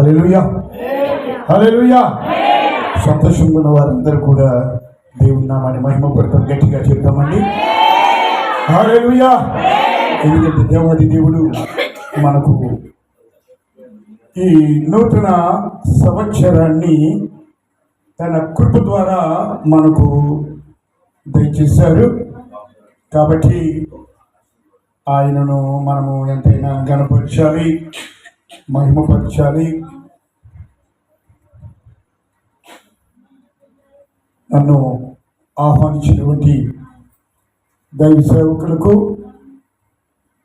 హల్లెలూయా, హల్లెలూయా. సంతోషంగా ఉన్న వారందరూ కూడా దేవుని నామాన్ని మహిమపడతాం. గట్టిగా చెప్తామండి హల్లెలూయా. ఎందుకంటే దేవాది దేవుడు మనకు ఈ నూతన సంవత్సరాన్ని తన కృప ద్వారా మనకు దయచేశారు. కాబట్టి ఆయనను మనము ఎంతైనా ఘనపరచాలి, మహిమపరచాలి. నన్ను ఆహ్వానించినటువంటి దైవ సేవకులకు,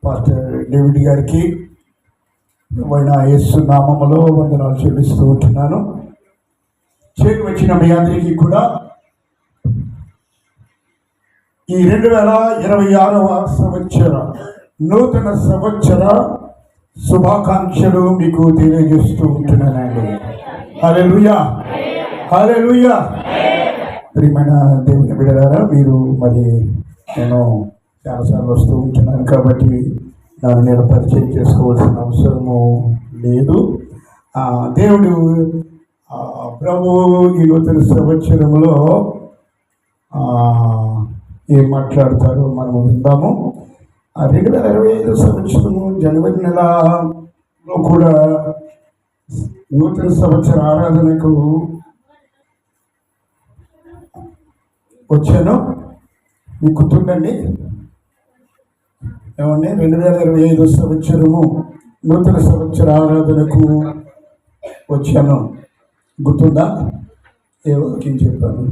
పాస్టర్ డేవిడ్ గారికి యేసు నామములో వందనాలు చెల్లిస్తూ ఉంటున్నాను. చేరి వచ్చిన మీ అందరికీ కూడా ఈ 2026వ సంవత్సర నూతన సంవత్సర శుభాకాంక్షలు మీకు తెలియజేస్తూ ఉంటున్నానండి. హల్లెలూయా, హల్లెలూయా. ప్రియమైన దేవుని బిడ్డలారా, మీరు మరి నేను చాలాసార్లు వస్తూ ఉంటున్నాను కాబట్టి నేను పరిచయం చేసుకోవాల్సిన అవసరము లేదు. దేవుడు ప్రభు ఈ నూతన సంవత్సరంలో ఏం మాట్లాడతారో మనము విందాము. 2025 సంవత్సరము జనవరి నెలలో కూడా నూతన సంవత్సర ఆరాధనకు వచ్చాను. మీకు గుర్తుందండి ఏమండి? 2025 సంవత్సరము నూతన సంవత్సర ఆరాధనకు వచ్చాను. గుర్తుందా? ఏ వాక్యం చెప్పాను?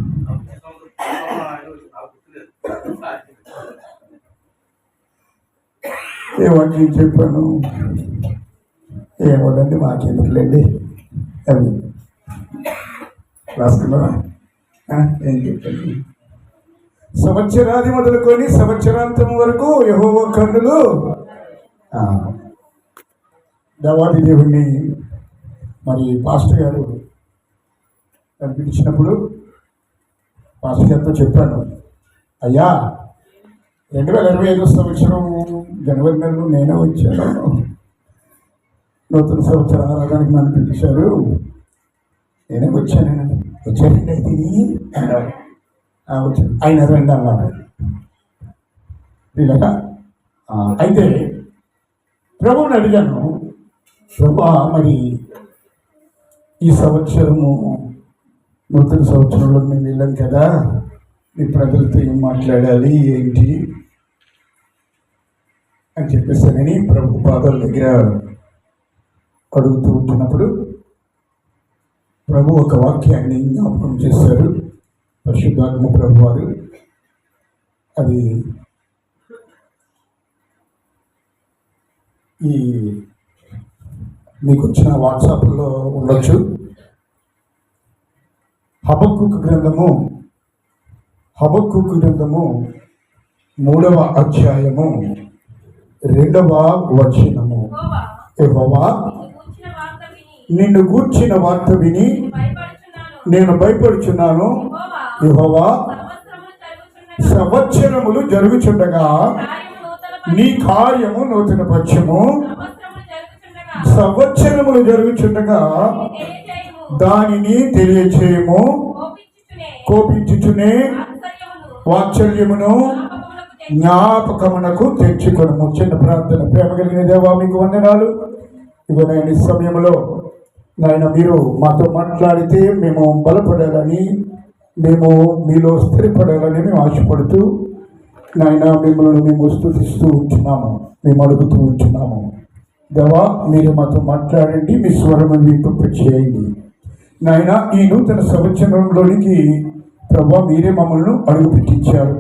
ఏ వాక్యం చెప్పాను? ఏమోదండి, మాకెందుకులేండి. అవి రాసుకున్నారా? ఏం చెప్పాను? సంవత్సరాది మొదలుకొని సంవత్సరాంతం వరకు యెహోవా కన్నులు దేవాది దేవుణ్ణి మరి పాస్టర్ గారు కనిపించినప్పుడు పాస్టర్ గారితో చెప్పాను, అయ్యా 2025 సంవత్సరం జనవరి నెలలో నేనే వచ్చాను, నూతన సంవత్సర ఆరాధనకు నన్ను పిలిచారు, నేనే వచ్చానండి. వచ్చానండి అయితే అన్నాడు. ఆయన రండి అన్నాడు. ఇలాగా అయితే ప్రభువుని అడిగాను, ప్రభా మరి ఈ సంవత్సరము నూతన సంవత్సరంలో మేము వెళ్ళాం కదా, మీ ప్రజలతో ఏం మాట్లాడాలి ఏంటి అని చెప్పేసానని ప్రభు పాదాల దగ్గర అడుగుతూ ఉంటున్నప్పుడు ప్రభు ఒక వాక్యాన్ని జ్ఞాపకం చేశారు. పరిశుద్ధాత్మ ప్రభు వారు అది ఈ మీకు వచ్చిన వాట్సాప్లో ఉండొచ్చు. హబక్కూకు గ్రంథము 3వ అధ్యాయము 2వ వచనము. యెహోవా నిన్ను గూర్చిన వార్త విని నేను భయపడుచున్నాను. యెహోవా సంవత్సరములు జరుగుచుండగా నీ కార్యము నూతన పక్షము, సంవత్సరములు జరుగుచుండగా దానిని తెలియచేయము. కోపించుచునే వాత్సల్యమును జ్ఞాపకమునకు తెచ్చుకొనుము. చిన్న ప్రార్థన. ప్రేమ కలిగిన దేవా, మీకు వందనాలు. ఇగో నేను ఈ సమయంలో నాయన మీరు మాతో మాట్లాడితే మేము బలపడాలని, మేము మీలో స్థిరపడాలని మేము ఆశపడుతూ నాయన మిమ్మల్ని మేము స్తుతిస్తూ ఉంటున్నాము, మేము అడుగుతూ ఉంటున్నాము. దేవా, మీరే మాతో మాట్లాడండి, మీ స్వరము వింపు చేయండి. నాయన ఈ నూతన సంవత్సరంలోనికి ప్రభా మీరే మమ్మల్ని అడుగు పెట్టించారు.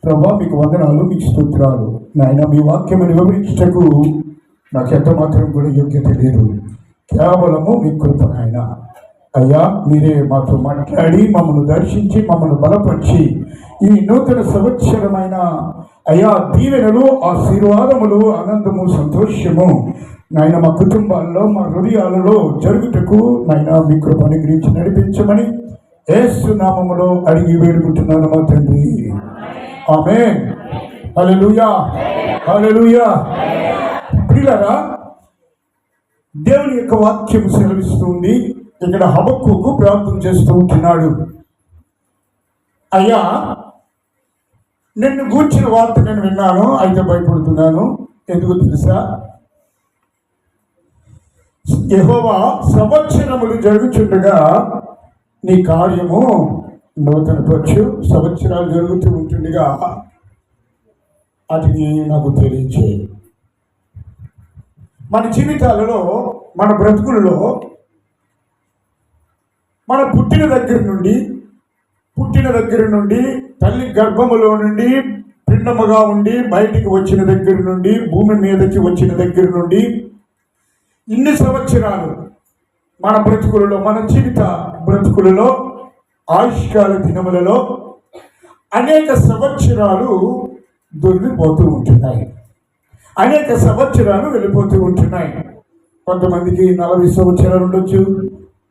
ప్రభా మీకు వందనాలు, మీకు స్తోత్రాలు. నాయన మీ వాక్యమును వివరించటకు నాకు ఎంత మాత్రం కూడా యోగ్యత లేదు, కేవలము మీ కృప నాయన. అయ్యా మీరే మాతో మాట్లాడి మమ్మల్ని దర్శించి మమ్మల్ని బలపరిచి ఈ నూతన సంవత్సరమైన అయ్యా దీవెనలు, ఆశీర్వాదములు, ఆనందము, సంతోషము నాయన మా కుటుంబాల్లో, మా హృదయాలలో జరుగుటకు నాయన మీ కృప అనుగ్రహించి నడిపించమని యేసు నామములో అడిగి వేడుకుంటున్నాను మా తండ్రి. ఆమేన్. హల్లెలూయా, హల్లెలూయా. ప్రియులారా, దేవుని యొక్క వాక్యం సెలవిస్తుంది. ఇక్కడ హబక్కూకు ప్రార్థన చేస్తూ ఉంటున్నాడు. అయ్యా, నిన్ను గూర్చిన వార్త నేను విన్నాను, అయితే భయపడుతున్నాను. ఎందుకు తెలుసా? యెహోవా సంవత్సరములు జరుగుచుండగా నీ కార్యము నూతనపరచు. సంవత్సరాలు జరుగుతూ ఉంటుండగా వాటిని నాకు తెలియచేయి. మన జీవితాలలో, మన బ్రతుకులలో, మన పుట్టిన దగ్గర నుండి తల్లి గర్భములో నుండి పిండముగా ఉండి బయటికి వచ్చిన దగ్గర నుండి, భూమి మీదకి వచ్చిన దగ్గర నుండి ఇన్ని సంవత్సరాలు మన బ్రతుకులలో, మన జీవిత బ్రతుకులలో, ఆయుష్కాల దినములలో అనేక సంవత్సరాలు దొరికిపోతూ ఉంటున్నాయి. అనేక సంవత్సరాలు వెళ్ళిపోతూ ఉంటున్నాయి. కొంతమందికి 40 సంవత్సరాలు ఉండొచ్చు,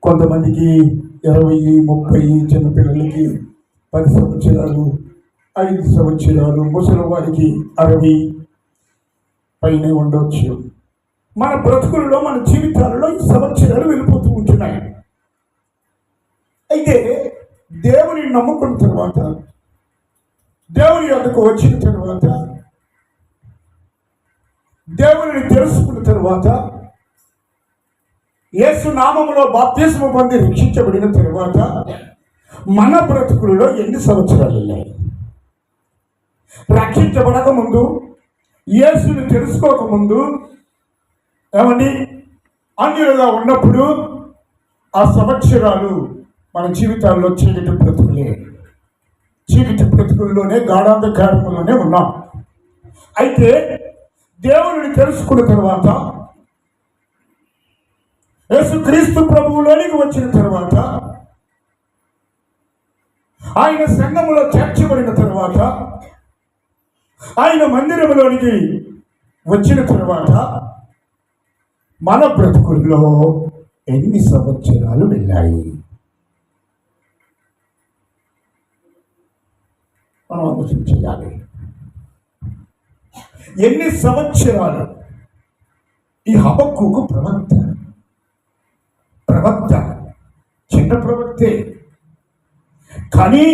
కొంతమందికి 20, 30, చిన్నపిల్లలకి 10 సంవత్సరాలు, 5 సంవత్సరాలు, ముసలి వారికి 60 పైన ఉండొచ్చు. మన బ్రతుకుల్లో, మన జీవితాలలో ఈ సంవత్సరాలు వెళ్ళిపోతూ ఉంటున్నాయి. అయితే దేవుని నమ్ముకున్న తర్వాత, దేవుని యొద్దకు వచ్చిన తర్వాత, దేవుని తెలుసుకున్న తర్వాత, యేసు నామములో బాప్తిస్మము పొంది రక్షించబడిన తర్వాత మన బ్రతుకులలో ఎన్ని సంవత్సరాలు వెళ్ళాయి? రక్షించబడక ముందు, యేసుని తెలుసుకోకముందు, ఏమండి, అన్యులుగా ఉన్నప్పుడు ఆ సంవత్సరాలు మన జీవితాల్లో చీకటి బ్రతుకుల్లోనే, గాఢాంధకారములోనే ఉన్నాం. అయితే దేవుని తెలుసుకున్న తర్వాత, యేసుక్రీస్తు ప్రభువులోనికి వచ్చిన తర్వాత, ఆయన సంఘములో చేర్చబడిన తర్వాత, ఆయన మందిరములోనికి వచ్చిన తర్వాత మన బ్రతుకుల్లో ఎన్ని సంవత్సరాలు వెళ్ళాయి? మనం ఆలోచన చేయాలి. ఎన్ని సంవత్సరాలు? ఈ హబక్కూకు ప్రవక్త చిన్న ప్రవక్తే, కానీ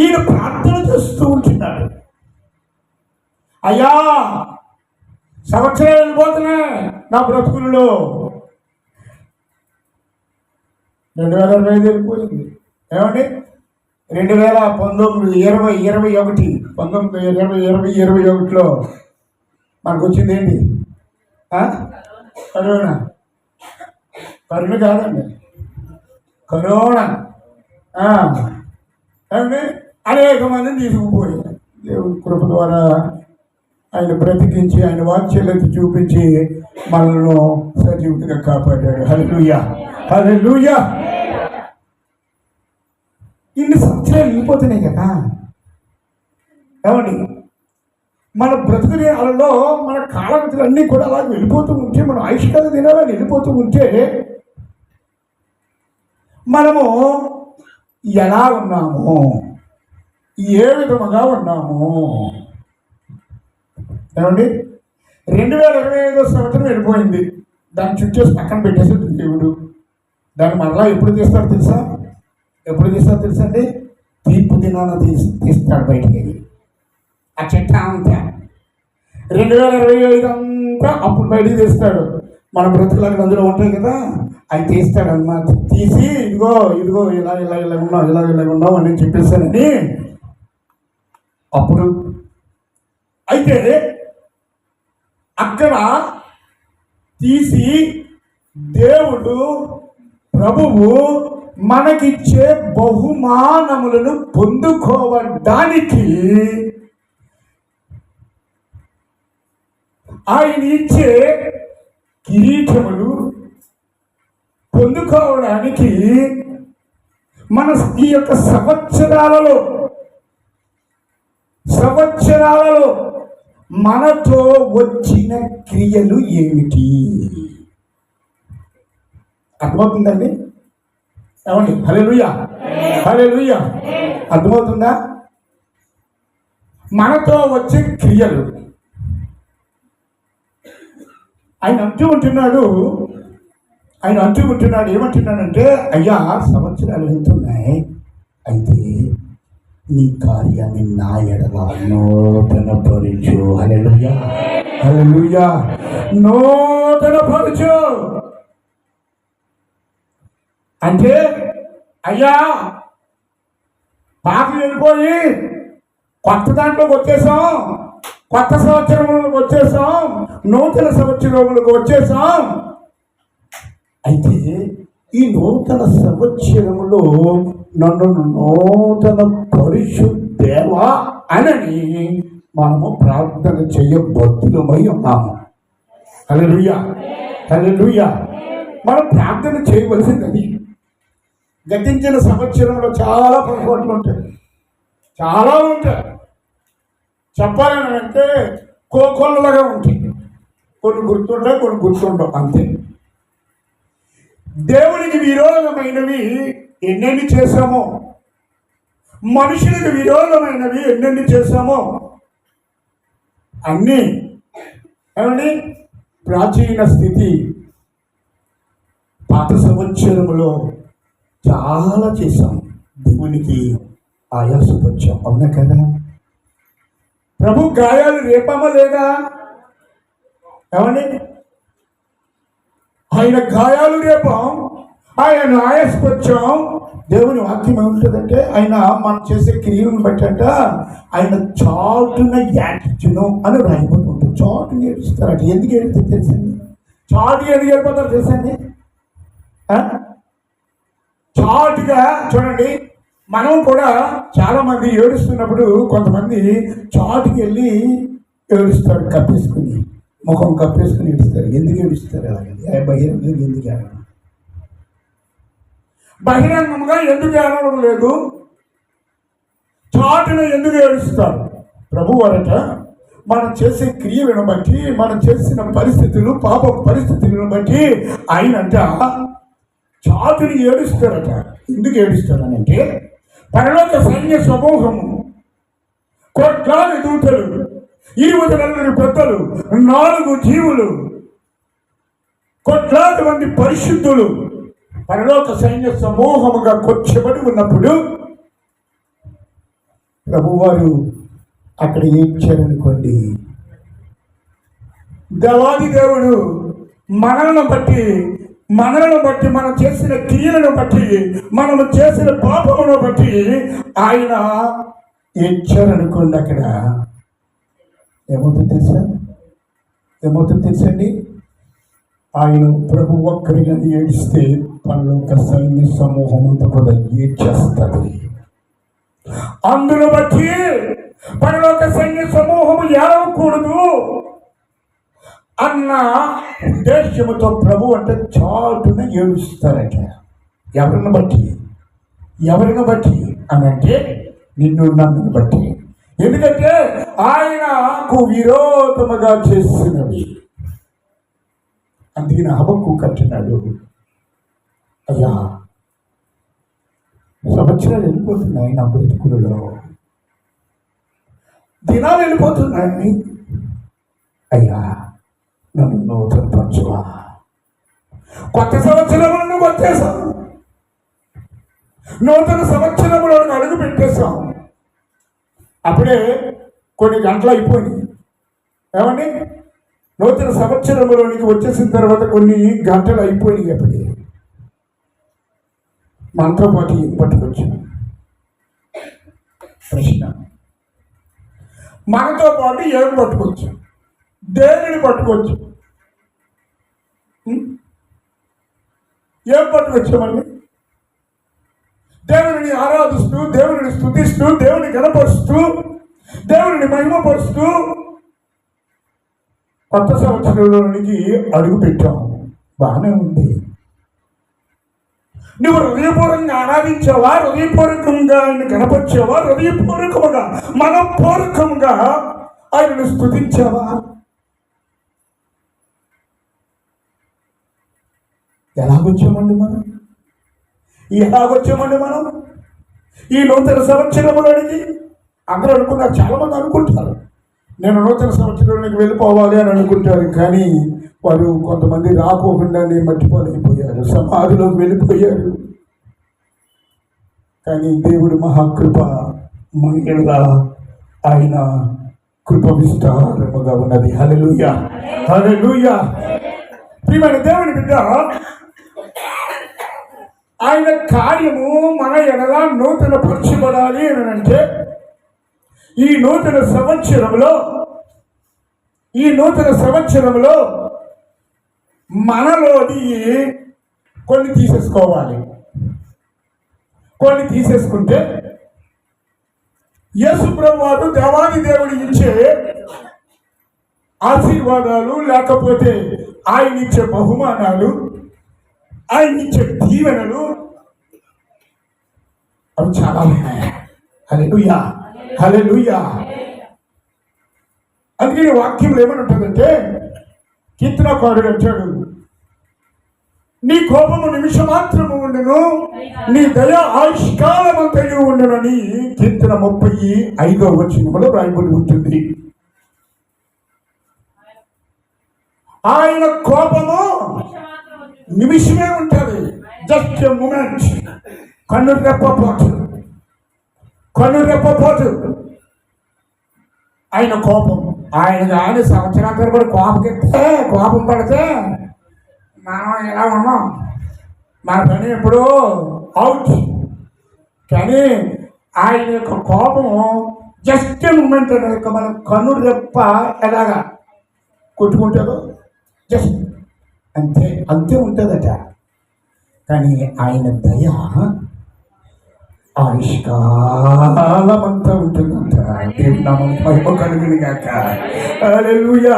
ఈయన ప్రార్థన చేస్తూ ఉంటున్నాడు. అయ్యా, సంవత్సరాలు వెళ్ళిపోతున్నాయి నా బ్రతుకుల్లో. 2025 వెళ్ళిపోయింది. ఏమండి, 2019, 2021, 2021లో మనకు వచ్చింది ఏంటి? కరోనా కాదండి, కరోనా. ఏమండి, అనేక మందిని తీసుకుపోయారు. దేవుని కృప ద్వారా ఆయన బ్రతికించి, ఆయన వాత్సల్యత చూపించి మనల్ని సజీవుడిగా కాపాడాడు. హల్లెలూయా, హల్లెలూయా. ఇన్ని సంవత్సరాలు వెళ్ళిపోతున్నాయి కదా. ఏమండి, మన బ్రతుకు దినాలలో, మన కాలగతులు అన్నీ కూడా అలా వెళ్ళిపోతూ ఉంటే, మన ఆయుష్కాల దినాలు వెళ్ళిపోతూ ఉంటే మనము ఎలా ఉన్నాము? ఏ విధముగా ఉన్నాము? ఏమండి, 2025 సంవత్సరం వెళ్ళిపోయింది. దాన్ని చుట్టేసి పక్కన పెట్టేసి దేవుడు దాన్ని మరలా ఎప్పుడు తీస్తాడు తెలుసా? అండి, తీర్పు దినాన తీస్తాడు బయటికి. ఆ చెట్ట అంతా 2025 అంతా అప్పుడు బయటికి తీస్తాడు. మన బ్రతుకులకు అందులో ఉంటాయి కదా, అవి తీస్తాడు అన్నమాట. తీసి ఇదిగో ఇలా ఉన్నావు అని చెప్పేశానని అప్పుడు. అయితే అక్కడ తీసి దేవుడు, ప్రభువు మనకిచ్చే బహుమానములను పొందుకోవడానికి, ఆయన ఇచ్చే కిరీటములు పొందుకోవడానికి మన ఈ యొక్క సంవత్సరాలలో మనతో వచ్చిన క్రియలు ఏమిటి? అర్థమవుతుందండి? ఏమండి, హల్లెలూయా, హల్లెలూయా. అర్థమవుతుందా? మనతో వచ్చే క్రియలు ఆయన అంటూ ఉంటున్నాడు ఏమంటున్నాడంటే, అయ్యా సంవత్సరాలు వెళ్తున్నాయి, అయితే నీ కార్యాన్ని నా ఎడల నూతన పరుచు. హల్లెలూయా, హల్లెలూయా. నూతన పరుచు అంటే, అయ్యా పాపం వెళ్ళిపోయి కొత్త దాంట్లోకి వచ్చేసాం, కొత్త సంవత్సరంలోకి వచ్చేసాం, నూతన సంవత్సరంలోకి వచ్చేసాం. అయితే ఈ నూతన సంవత్సరంలో నన్ను నూతన పరిశుద్ధేవా అని మనము ప్రార్థన చేయబద్దులమై ఉన్నాము. హల్లెలూయా, హల్లెలూయా. మనం ప్రార్థన చేయవలసింది. గతించిన సంవత్సరంలో చాలా పొరపాట్లు ఉంటాయి, చాలా ఉంటాయి. చెప్పాలని అంటే కోకొల్లగా ఉంటాయి. కొన్ని గుర్తుంటాయి, కొన్ని గుర్తుండవు, అంతే. దేవునికి విరోధమైనవి ఎన్నెన్ని చేశామో, మనుషులకు విరోధమైనవి ఎన్నెన్ని చేశామో అన్నీ ఏమండి ప్రాచీన స్థితి పాత సంవత్సరంలో చాలా చేశాం, దేవునికి ఆయాసపరిచాం. అవునా కదా? ప్రభు గాయాలు రేపమా లేదా? ఏమండి ఆయన గాయాలు రేపాం, ఆయన ఆయాసపరిచాం. దేవుని వాక్యం ఏముంటుందంటే, ఆయన మనం చేసే క్రియలను బట్టి అంట ఆయన చాటున యాటిచ్చును అని రాయబడి ఉంటుంది. చాటుని ఏడుస్తారట. ఎందుకు ఏడుస్తారు తెలుసండి? చాటుగా ఎందుకు వెళ్ళిపోతారు తెలుసండి? చాటుగా చూడండి, మనం కూడా చాలా మంది ఏడుస్తున్నప్పుడు కొంతమంది చాటుకి వెళ్ళి ఏడుస్తారు, కప్పేసుకుని, ముఖం కప్పేసుకుని ఏడుస్తారు. ఎందుకు ఏడుస్తారు? అలాగే బహిరంగంగా ఎందుకు ఏడవడం? బహిరంగంగా ఎందుకు ఏడవడం లేదు? చాటున ఎందుకు ఏడుస్తారు? ప్రభు వారట మనం చేసే క్రియలను బట్టి, మనం చేసిన పరిస్థితులు, పాప పరిస్థితులను బట్టి ఆయనంట చాటుని ఏడుస్తారట. ఎందుకు ఏడుస్తారనంటే, పరలోక సైన్య సమూహము, కోట్లాది దూతలు, 20 పెద్దలు, 4 జీవులు, కోట్లాది మంది పరిశుద్ధులు పరలోక సైన్య సమూహముగా కూర్చబడి ఉన్నప్పుడు ప్రభువారు అక్కడ ఏడ్చారనుకోండి, దేవాది దేవుడు మనలను బట్టి, మనం చేసిన క్రియలను బట్టి, మనము చేసిన పాపమును బట్టి ఆయన ఏడ్చారనుకోండి, అక్కడ ఏమవుతుంది తెలుసండి? ఆయన ప్రభు ఒక్కరిగా ఏడిస్తే పరలోక సైన్య సమూహం అంతా కూడా ఏడ్చేస్తుంది. అందును బట్టి పరలోక సైన్య సమూహము ఏడవకూడదు అన్న ఉద్దేశముతో ప్రభు అంటే చాటున ఏడుస్తారట. ఎవరిని బట్టి అని అంటే నిన్ను నన్ను బట్టి. ఎందుకంటే ఆయనకు విరోధముగా చేసినవి. అందుకని హబక్కు కట్టినాడు, అయ్యా సంవత్సరాలు వెళ్ళిపోతున్నాయి నా బ్రతుకులలో, దినాలు వెళ్ళిపోతున్నాయి, అయ్యా నన్ను నూతన పరచువా. కొత్త సంవత్సరంలో వచ్చేసాం, నూతన సంవత్సరంలో అడుగు పెట్టేశాం. అప్పుడే కొన్ని గంటలు అయిపోయింది. ఏమండి? నూతన సంవత్సరంలోనికి వచ్చేసిన తర్వాత కొన్ని గంటలు అయిపోయినాయి. అప్పుడే మనతో పాటు ఏం పట్టుకొచ్చాం? ప్రశ్న. మనతో పాటు ఏం పట్టుకొచ్చాం? దేవుని పట్టుకోవచ్చు. ఏం పట్టుకొచ్చామండి? దేవుని ఆరాధిస్తూ, దేవుని స్తుతిస్తూ, దేవుని గణపరుస్తూ, దేవుని మహిమపరుస్తూ కొత్త సంవత్సరంలోనికి అడుగు పెట్టాం. బాగానే ఉంది. నువ్వు హృదయపూర్వకంగా ఆరాధించావా? హృదయపూర్వకంగా ఆయన గణపరిచావా? హృదయపూర్వకముగా, మనపూర్వకంగా ఆయనను స్తుతించావా? ఎలాగొచ్చామండి మనం ఈ నూతన సంవత్సరంలోనికి? అందరూ అనుకున్నారు, చాలామంది అనుకుంటారు నేను నూతన సంవత్సరంలోకి వెళ్ళిపోవాలి అని అనుకుంటారు. కానీ వారు కొంతమంది రాకోకుండానే మట్టిపాలైపోయారు, సమాధిలోకి వెళ్ళిపోయారు. కానీ దేవుడు మహాకృప మన ఎడల ఆయన కృప విస్తారముగా ఉన్నది. హల్లెలూయా, హల్లెలూయా. ప్రియమైన దేవుని బిడ్డ, ఆయన కార్యము మన ఎడల నూతన పరచబడాలి అని అంటే ఈ నూతన సంవత్సరంలో మనలోని కొన్ని తీసేసుకోవాలి. కొన్ని తీసేసుకుంటే యేసు ప్రభువారు దేవాది దేవుడు ఇచ్చే ఆశీర్వాదాలు, లేకపోతే ఆయన ఇచ్చే బహుమానాలు, ఆయన ఇచ్చే దీవెనలు అవి చాలా ఉన్నాయి. హల్లెలూయా, హల్లెలూయా. అందుకని వాక్యంలో ఏమని ఉంటుందంటే, కీర్తనకారుడు అంటాడు, నీ కోపము నిమిషమాత్రము ఉండును, నీ దయ ఆయుష్కాలమంతయు ఉండును అని కీర్తన 35వ వచనంలో రాయబడి ఉంటుంది. ఆయన కోపము నిమిషమే ఉంటుంది, జస్ట్ ఎ మూమెంట్. కన్ను రెప్పపోటు ఆయన కోపం. ఆయన సంవత్సరాల తరబడి కోపం పడితే మనం ఎలా ఉన్నాం, మన పని ఎప్పుడూ అవుట్. కానీ ఆయన యొక్క కోపము జస్ట్ మూమెంట్ అనేది. మన కన్ను రెప్ప ఎలాగా కొట్టుకుంటుందో జస్ట్ అంతే ఉంటుందట. కానీ ఆయన దయ ఆయుష్కాలమంతా ఉంటుందంట. దేవుని నామమునకు మహిమ కలుగును గాక. హల్లెలూయా.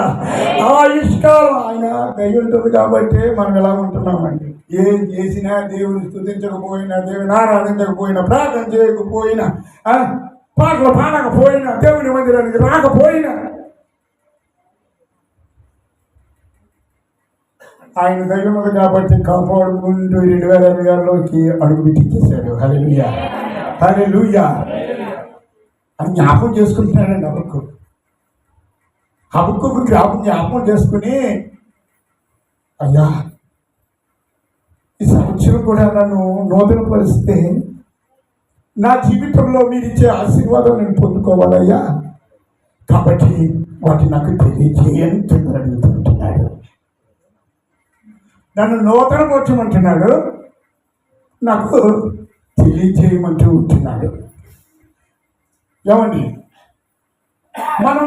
ఆయుష్కాలం ఆయన దయ ఉంటుంది కాబట్టి మనం ఎలా ఉంటున్నామండి. ఏం చేసినా, దేవుని స్తుతించకపోయినా, దేవుని ఆరాధించకపోయినా, ప్రార్థన చేయకపోయినా, పాటలు పాడకపోయినా, దేవుని మందిరానికి రాకపోయినా ఆయన దయ ఉన్నది కాబట్టి కాపాడుకుంటూ 2026లోకి అడుగు పెట్టించేశాడు. హల్లెలూయా, హల్లెలూయా. అని జ్ఞాపకం చేసుకుంటున్నాడండి హబక్కూకు జ్ఞాపకం చేసుకుని, అయ్యా ఈ సంవత్సరం కూడా నన్ను నూతన పరిస్తే నా జీవితంలో మీరు ఇచ్చే ఆశీర్వాదం నేను పొందుకోవాలయ్యా, కాబట్టి వాటి నాకు తెలియజేయండి అడుగుతుంటున్నాడు. నన్ను నూతనపరచమంటున్నాడు, నాకు తెలియజేయమంటూ ఉంటున్నాడు. ఏమండి, మనము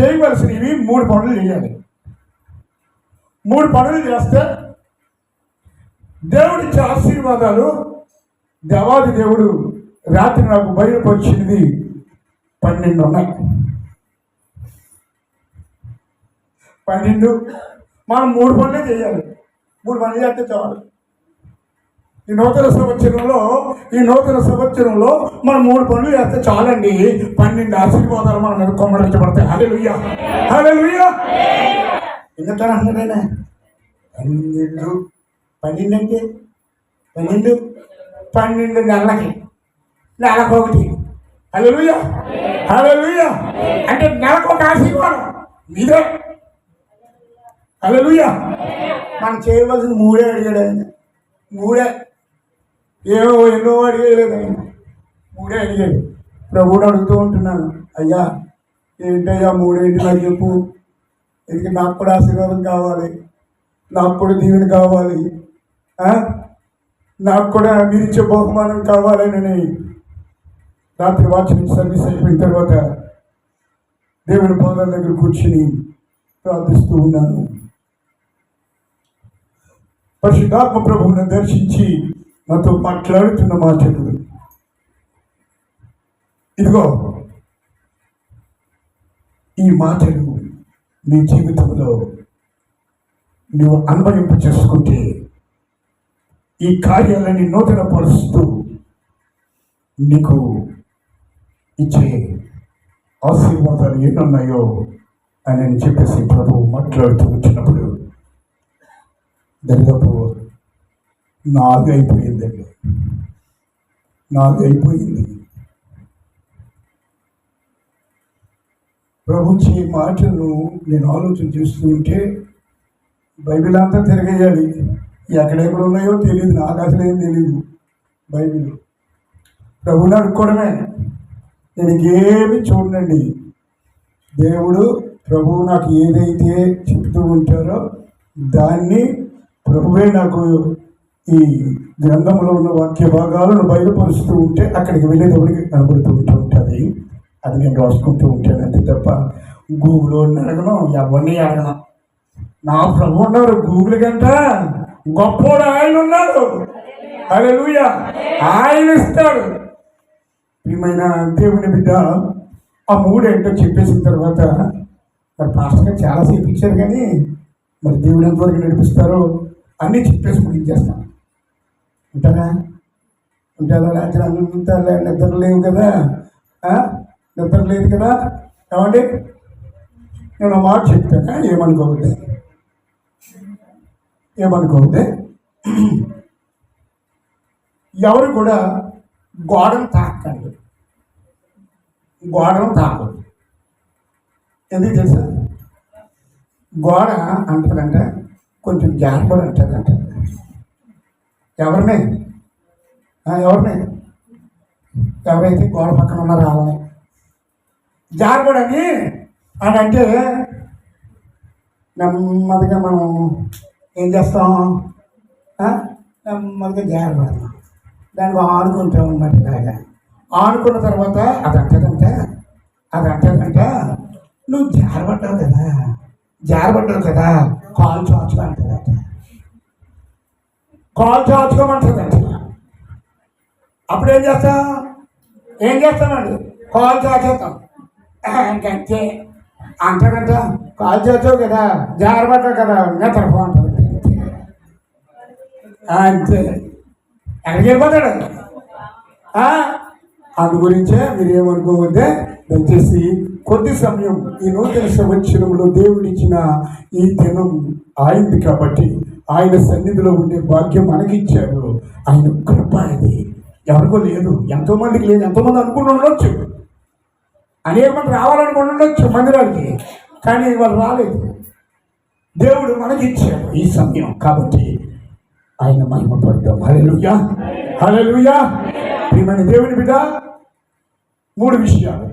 చేయవలసినవి 3 పనులు చేయాలి. 3 పనులు చేస్తే దేవుడిచ్చే ఆశీర్వాదాలు, దేవాది దేవుడు రాత్రి నాకు బయలుపరిచినది 12 ఉన్నాయి. 12 మనం 3 పనులే చేయాలి. 3 పనులు చేస్తే చాలు. ఈ నూతన సంవత్సరంలో మనం 3 పనులు చేస్తే చాలండి. 12 ఆశీర్వాదాలు మన మీద కొమ్మరించబడతాయి. హల్లెలూయా, హల్లెలూయా. ఎందుకంటే అంటున్నారైనా 12 అంటే 12 నెలకొకటి. హల్లెలూయా, హల్లెలూయా. అంటే నెలకు ఒక ఆశీర్వాదం మీదే. హల్లెలూయా. మనం చేయవలసిన 3 అడిగాడు ఆయన. 3 ఎన్నో అడిగేయలేదు ఆయన. 3 అడిగాడు. ప్రభువుని అడుగుతూ ఉంటున్నాను, అయ్యా ఏంటయ్యా 3 నాకు చెప్పు. ఎందుకంటే నాకు కూడా ఆశీర్వాదం కావాలి, నాకు కూడా దీవెన కావాలి, నాకు కూడా మీరు ఇచ్చే బహుమానం కావాలని రాత్రి వాచ్మెన్ సర్వీస్ అయిపోయిన తర్వాత దేవుని పాదాల దగ్గర కూర్చుని ప్రార్థిస్తూ ఉన్నాను. పరిశుద్ధాత్మ ప్రభువును దర్శించి నాతో మాట్లాడుతున్న మాటలు, ఇదిగో ఈ మాటలు నీ జీవితంలో నువ్వు అన్వయింపు చేసుకుంటే ఈ కార్యాలని నూతన పరుస్తూ నీకు ఇచ్చే ఆశీర్వాదాలు ఎన్నున్నాయో అని చెప్పేసి ప్రభు మాట్లాడుతూ వచ్చినప్పుడు దాదాపు 4 అయిపోయిందండి. 4 అయిపోయింది. ప్రభుత్వ మాటలను నేను ఆలోచన చేస్తూ ఉంటే బైబిల్ అంతా తిరగేయాలి. ఎక్కడెక్కడ ఉన్నాయో తెలియదు, నాకు అసలు ఏం తెలియదు. బైబిల్ ప్రభుని అడుక్కోవడమే, నేను ఏమి చూడండి. దేవుడు ప్రభువు నాకు ఏదైతే చెప్తూ ఉంటారో దాన్ని ప్రభువే నాకు ఈ గ్రంథంలో ఉన్న వాక్య భాగాలను బయలుపరుస్తూ ఉంటే అక్కడికి వెళ్ళేటప్పటికి కనబడుతూ ఉంటుంది. అది నేను రాసుకుంటూ ఉంటాను అంతే తప్ప గూగుల్ అడగను, ఎవరిని అడగను. నా ప్రభు ఉన్నారు, గూగుల్ కంట గొప్పోడు ఆయన ఉన్నాడు. హల్లెలూయా, ఆయన ఇస్తాడు. ప్రియమైన దేవుని బిడ్డ, ఆ మూడేంటో చెప్పేసిన తర్వాత మరి పాస్టర్ గారు చాలాసేపు ఇచ్చారు, కానీ మరి దేవుడు ఎంతవరకు నడిపిస్తారో అన్నీ చెప్పేసి ముగించేస్తాను. ఉంటారా? రాత్రి అంతా నిద్ర లేవు కదా, నిద్ర లేదు కదా. ఏమండి, నేను మాట చెప్తాను, ఏమనుకోవద్దే. ఎవరు కూడా గోడను తాకండి, గోడను తాకదు. ఎందుకు తెలుసా? గోడ అంటారంటే కొంచెం జాగ్రత్త అంటారంట. ఎవరిని ఎవరైతే గోడ పక్కన ఉన్నారో వాళ్ళని జారబడని అని అంటే నెమ్మదిగా మనం ఏం చేస్తాం? నెమ్మదిగా జారబడతాం, దానికి ఆడుకుంటాం అన్నమాట. ఇలాగా ఆడుకున్న తర్వాత అది అంటదంటే నువ్వు జారబడ్డావు కదా, కాలు చాచుకోమంటదంట. అప్పుడు ఏం చేస్తామండి? కాలు చాచేస్తాం. ఇంకంతే అంటారంట, కాలు చాచావు కదా, జారబడ్డావు కదా, నిద్రపో అంటుంది. అంతే, ఎక్కడికి వెళ్ళిపోతాడు. అందు గురించే మీరు ఏమనుకోవద్దే. దయచేసి కొద్ది సమయం ఈ నూతన సంవత్సరంలో దేవుడిచ్చిన ఈ దినం ఆయనది కాబట్టి ఆయన సన్నిధిలో ఉండే భాగ్యం మనకిచ్చారు. ఆయన కృప ఇది, ఎవరికో లేదు, ఎంతోమందికి లేదు. ఎంతోమంది అనుకుని ఉండొచ్చు, అనేక మంది రావాలనుకుని ఉండొచ్చు మందిరానికి, కానీ వాళ్ళు రాలేదు. దేవుడు మనకిచ్చాడు ఈ సమయం కాబట్టి ఆయన మహిమపడతాం. హల్లెలూయా, హల్లెలూయా. ప్రియమైన దేవుని బిడ్డ, 3 విషయాలు.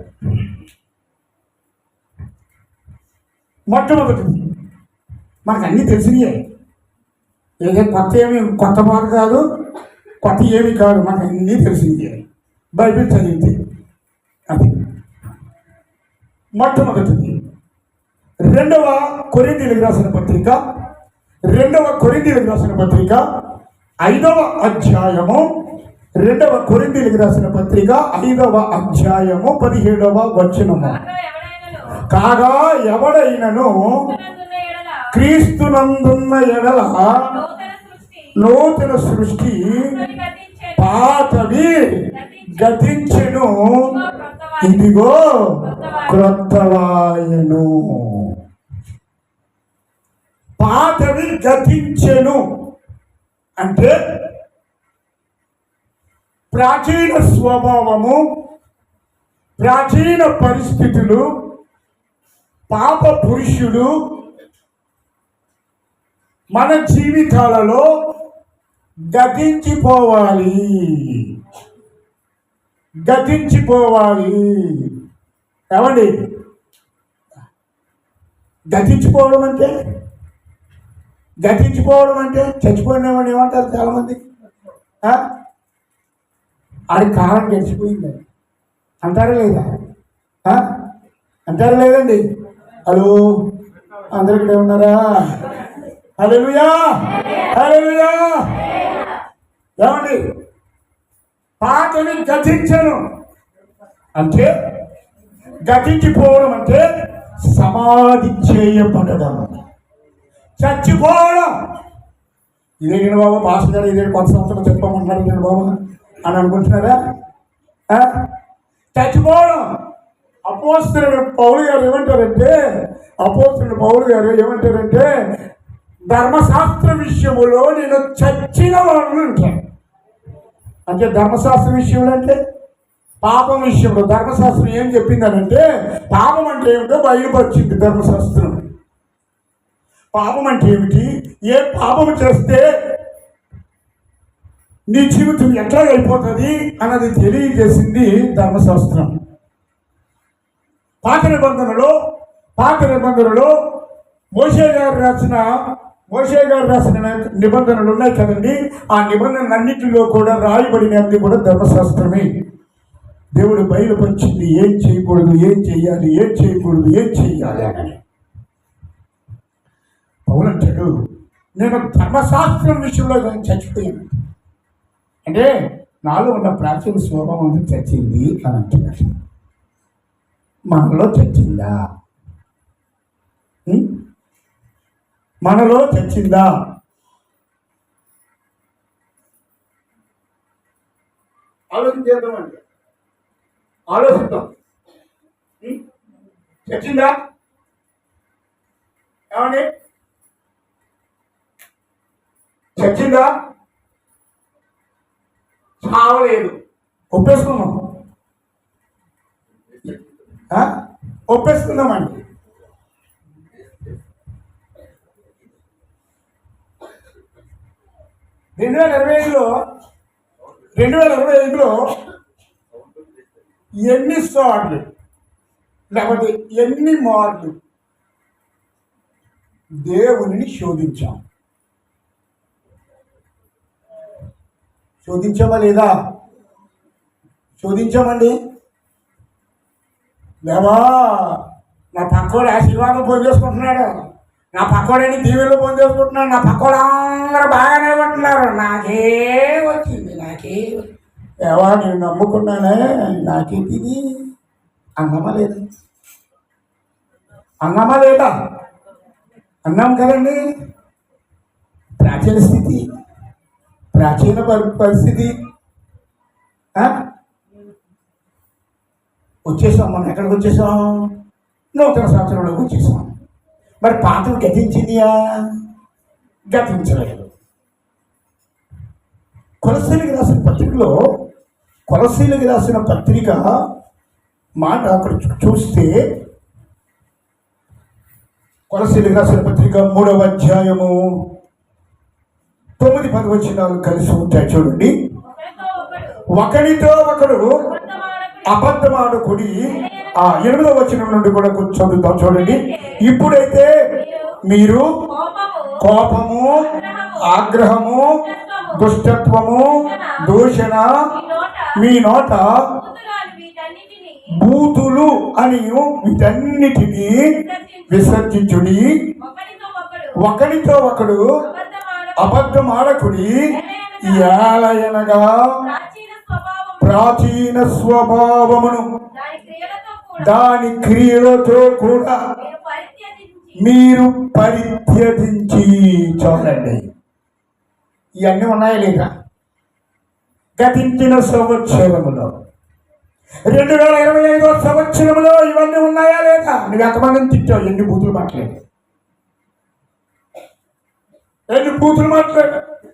మొట్టమొదటిది, మనకు అన్నీ తెలిసినాయే. ఏదో కొత్త మాట కాదు, కొత్త ఏమి కాదు, మనకు అన్నీ తెలిసిందే. బైబిల్ చదివితే అది మొట్టమొదటిది. 2వ కొరింథీయులకు రాసిన పత్రిక 5వ అధ్యాయము 2వ కొరింథీయులకు రాసిన పత్రిక 5వ అధ్యాయము 17వ వచనము. కాగా ఎవడైనను క్రీస్తునందున్న ఎడల నూతన సృష్టి, పాతవి గతించెను, ఇదిగో క్రొత్తవాయెను. పాతవి గతించెను అంటే ప్రాచీన స్వభావము, ప్రాచీన పరిస్థితులు, పాప పురుషుడు మన జీవితాలలో గతించిపోవాలి. ఏమండి, గతించిపోవడం అంటే చచ్చిపోయినామని ఏమంటారు చాలామంది. ఆడి కాలం గడిచిపోయింది అంటారా లేదా? అంటారా లేదండి? హలో, అందరు ఇక్కడే ఉన్నారా? హల్లెలూయా, హల్లెలూయా. ఏమండి, పాతని గతించను అంటే, గతించిపోవడం అంటే సమాధి చేయబడడం, చచ్చిపోవడం. ఇదే నేను బాబు పాస్టర్ గారు ఇదే కొత్త సంవత్సరం చెప్పమంటున్నారు నేను బాబు అని అనుకుంటున్నారా? చచ్చిపోవడం. అపోస్తలుడు పౌలు గారు ఏమంటారంటే ధర్మశాస్త్ర విషయములో నేను చచ్చిన వాడిని అంటాను. అంటే ధర్మశాస్త్ర విషయంలో అంటే పాపం విషయంలో ధర్మశాస్త్రం ఏం చెప్పిందనంటే, పాపం అంటే ఏమిటో బయలుపరిచింది ధర్మశాస్త్రం. పాపం అంటే ఏమిటి, ఏ పాపం చేస్తే నీ జీవితం ఎట్లా అయిపోతుంది అన్నది తెలియజేసింది ధర్మశాస్త్రం. పాత నిబంధనలో మోషే గారు రాసిన నిబంధనలు ఉన్నాయి కదండి. ఆ నిబంధనలన్నింటిలో కూడా రాయబడినది కూడా ధర్మశాస్త్రమే. దేవుడు బయలుపరిచింది ఏం చేయకూడదు, ఏం చెయ్యాలి, ఏం చేయకూడదు, ఏం చెయ్యాలి అని. పౌలంటాడు, నేను ధర్మశాస్త్రం విషయంలో చచ్చిపోయాను అంటే నాలో ఉన్న ప్రాచీన స్వభావం అంతా చచ్చింది అని అంటున్నాడు. మనలో చచ్చిందా? మనలో చచ్చిందా? ఆలోచించేద్దామండి, ఆలోచిద్దాం. చచ్చిందా? ఏమండి చచ్చిందా? చావలేదు. ఒప్పేసుకుందామండి. రెండు వేల ఇరవై ఐదులో ఎన్నిసార్లు లేకపోతే ఎన్ని మార్లు దేవుని శోధించామా లేదా? శోధించామండి. లేవా, నా పక్కోడు ఆశీర్వాదం పొంది చేసుకుంటున్నాడు, నా పక్కోడని దీవెనలు పొంది చేసుకుంటున్నాడు, నా పక్కోడు అందరూ బాగానే ఉంటున్నారు, నాకే వచ్చింది. ఏవా నేను నమ్ముకున్నానే, నాకేంటి ఇది? అన్నమా లేదా? అన్నాం కదండి. ప్రాచీన పరిస్థితి వచ్చేసాం. మనం ఎక్కడికి వచ్చేసాం? నూతన సంవత్సరంలోకి వచ్చేసాం. మరి పాతలు గతించిందియా? గతించలేదు. కొలస్సీలకు రాసిన పత్రిక మాట అక్కడ చూస్తే, కొలస్సీలకు రాసిన పత్రిక 3వ అధ్యాయము 9-10 వచనాలు కలిసి ఉంటాయి చూడండి. ఒకరితో ఒకడు అబద్ధమాడకుడి. 8వ వచనం నుండి కూడా చదువుతాం చూడండి. ఇప్పుడైతే మీరు కోపము, ఆగ్రహము, దుష్టత్వము, దూషణ, మీ నోట బూతులు అని వీటన్నిటినీ విసర్జించుడి. ఒకరితో ఒకడు అబద్ధమాడకుడి. ఏలయనగా ప్రాచీన స్వభావమును దాని క్రియలతో కూడా మీరు పరిత్యజించి. చూడండి, ఇవన్నీ ఉన్నాయా లేదా? గతించిన సంవత్సరములో 2025వ సంవత్సరంలో ఇవన్నీ ఉన్నాయా లేదా? నువ్వు ఎంతమందిని తిట్టావు? ఎన్ని బూతులు మాట్లాడు,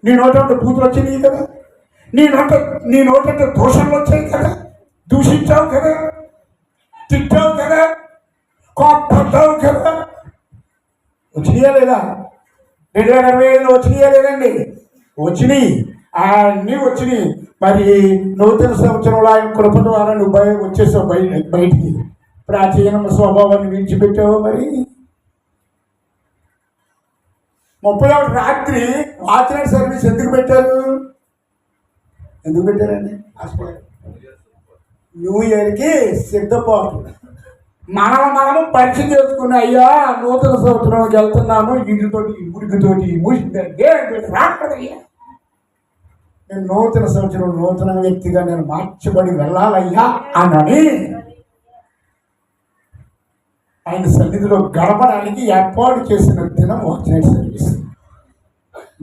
నీ నోటంటే బూతులు వచ్చినాయి కదా, నీ నోటంటే దోషాలు వచ్చాయి కదా, దూషించావు కదా, తిట్టావు కదా, కోపడ్డావు కదా. వచ్చినాయా లేదా? 2025లో వచ్చినాయా లేదండి? వచ్చినాయి, అన్నీ వచ్చినాయి. మరి నూతన సంవత్సరంలో ఆయన కృప ద్వారా నువ్వు వచ్చేసావు బయటికి. ప్రాచీన స్వభావాన్ని విడిచిపెట్టావు. మరి 31 రాత్రి వాచ్మెన్ సర్వీస్ ఎందుకు పెట్టారండి? న్యూ ఇయర్కి సిద్ధపాటు. మనము పరిచయం చేసుకుని, అయ్యా నూతన సంవత్సరంకి వెళ్తున్నాను, ఇంటితోటి ఉడికితోటి మూసిందంటే రాకూడదయ్యా, నేను నూతన సంవత్సరం నూతన వ్యక్తిగా నేను మార్చబడి వెళ్ళాలయ్యా అని ఆయన సన్నిధిలో గడపడానికి ఏర్పాటు చేసిన దినం వాచ్నైట్ సర్వీస్.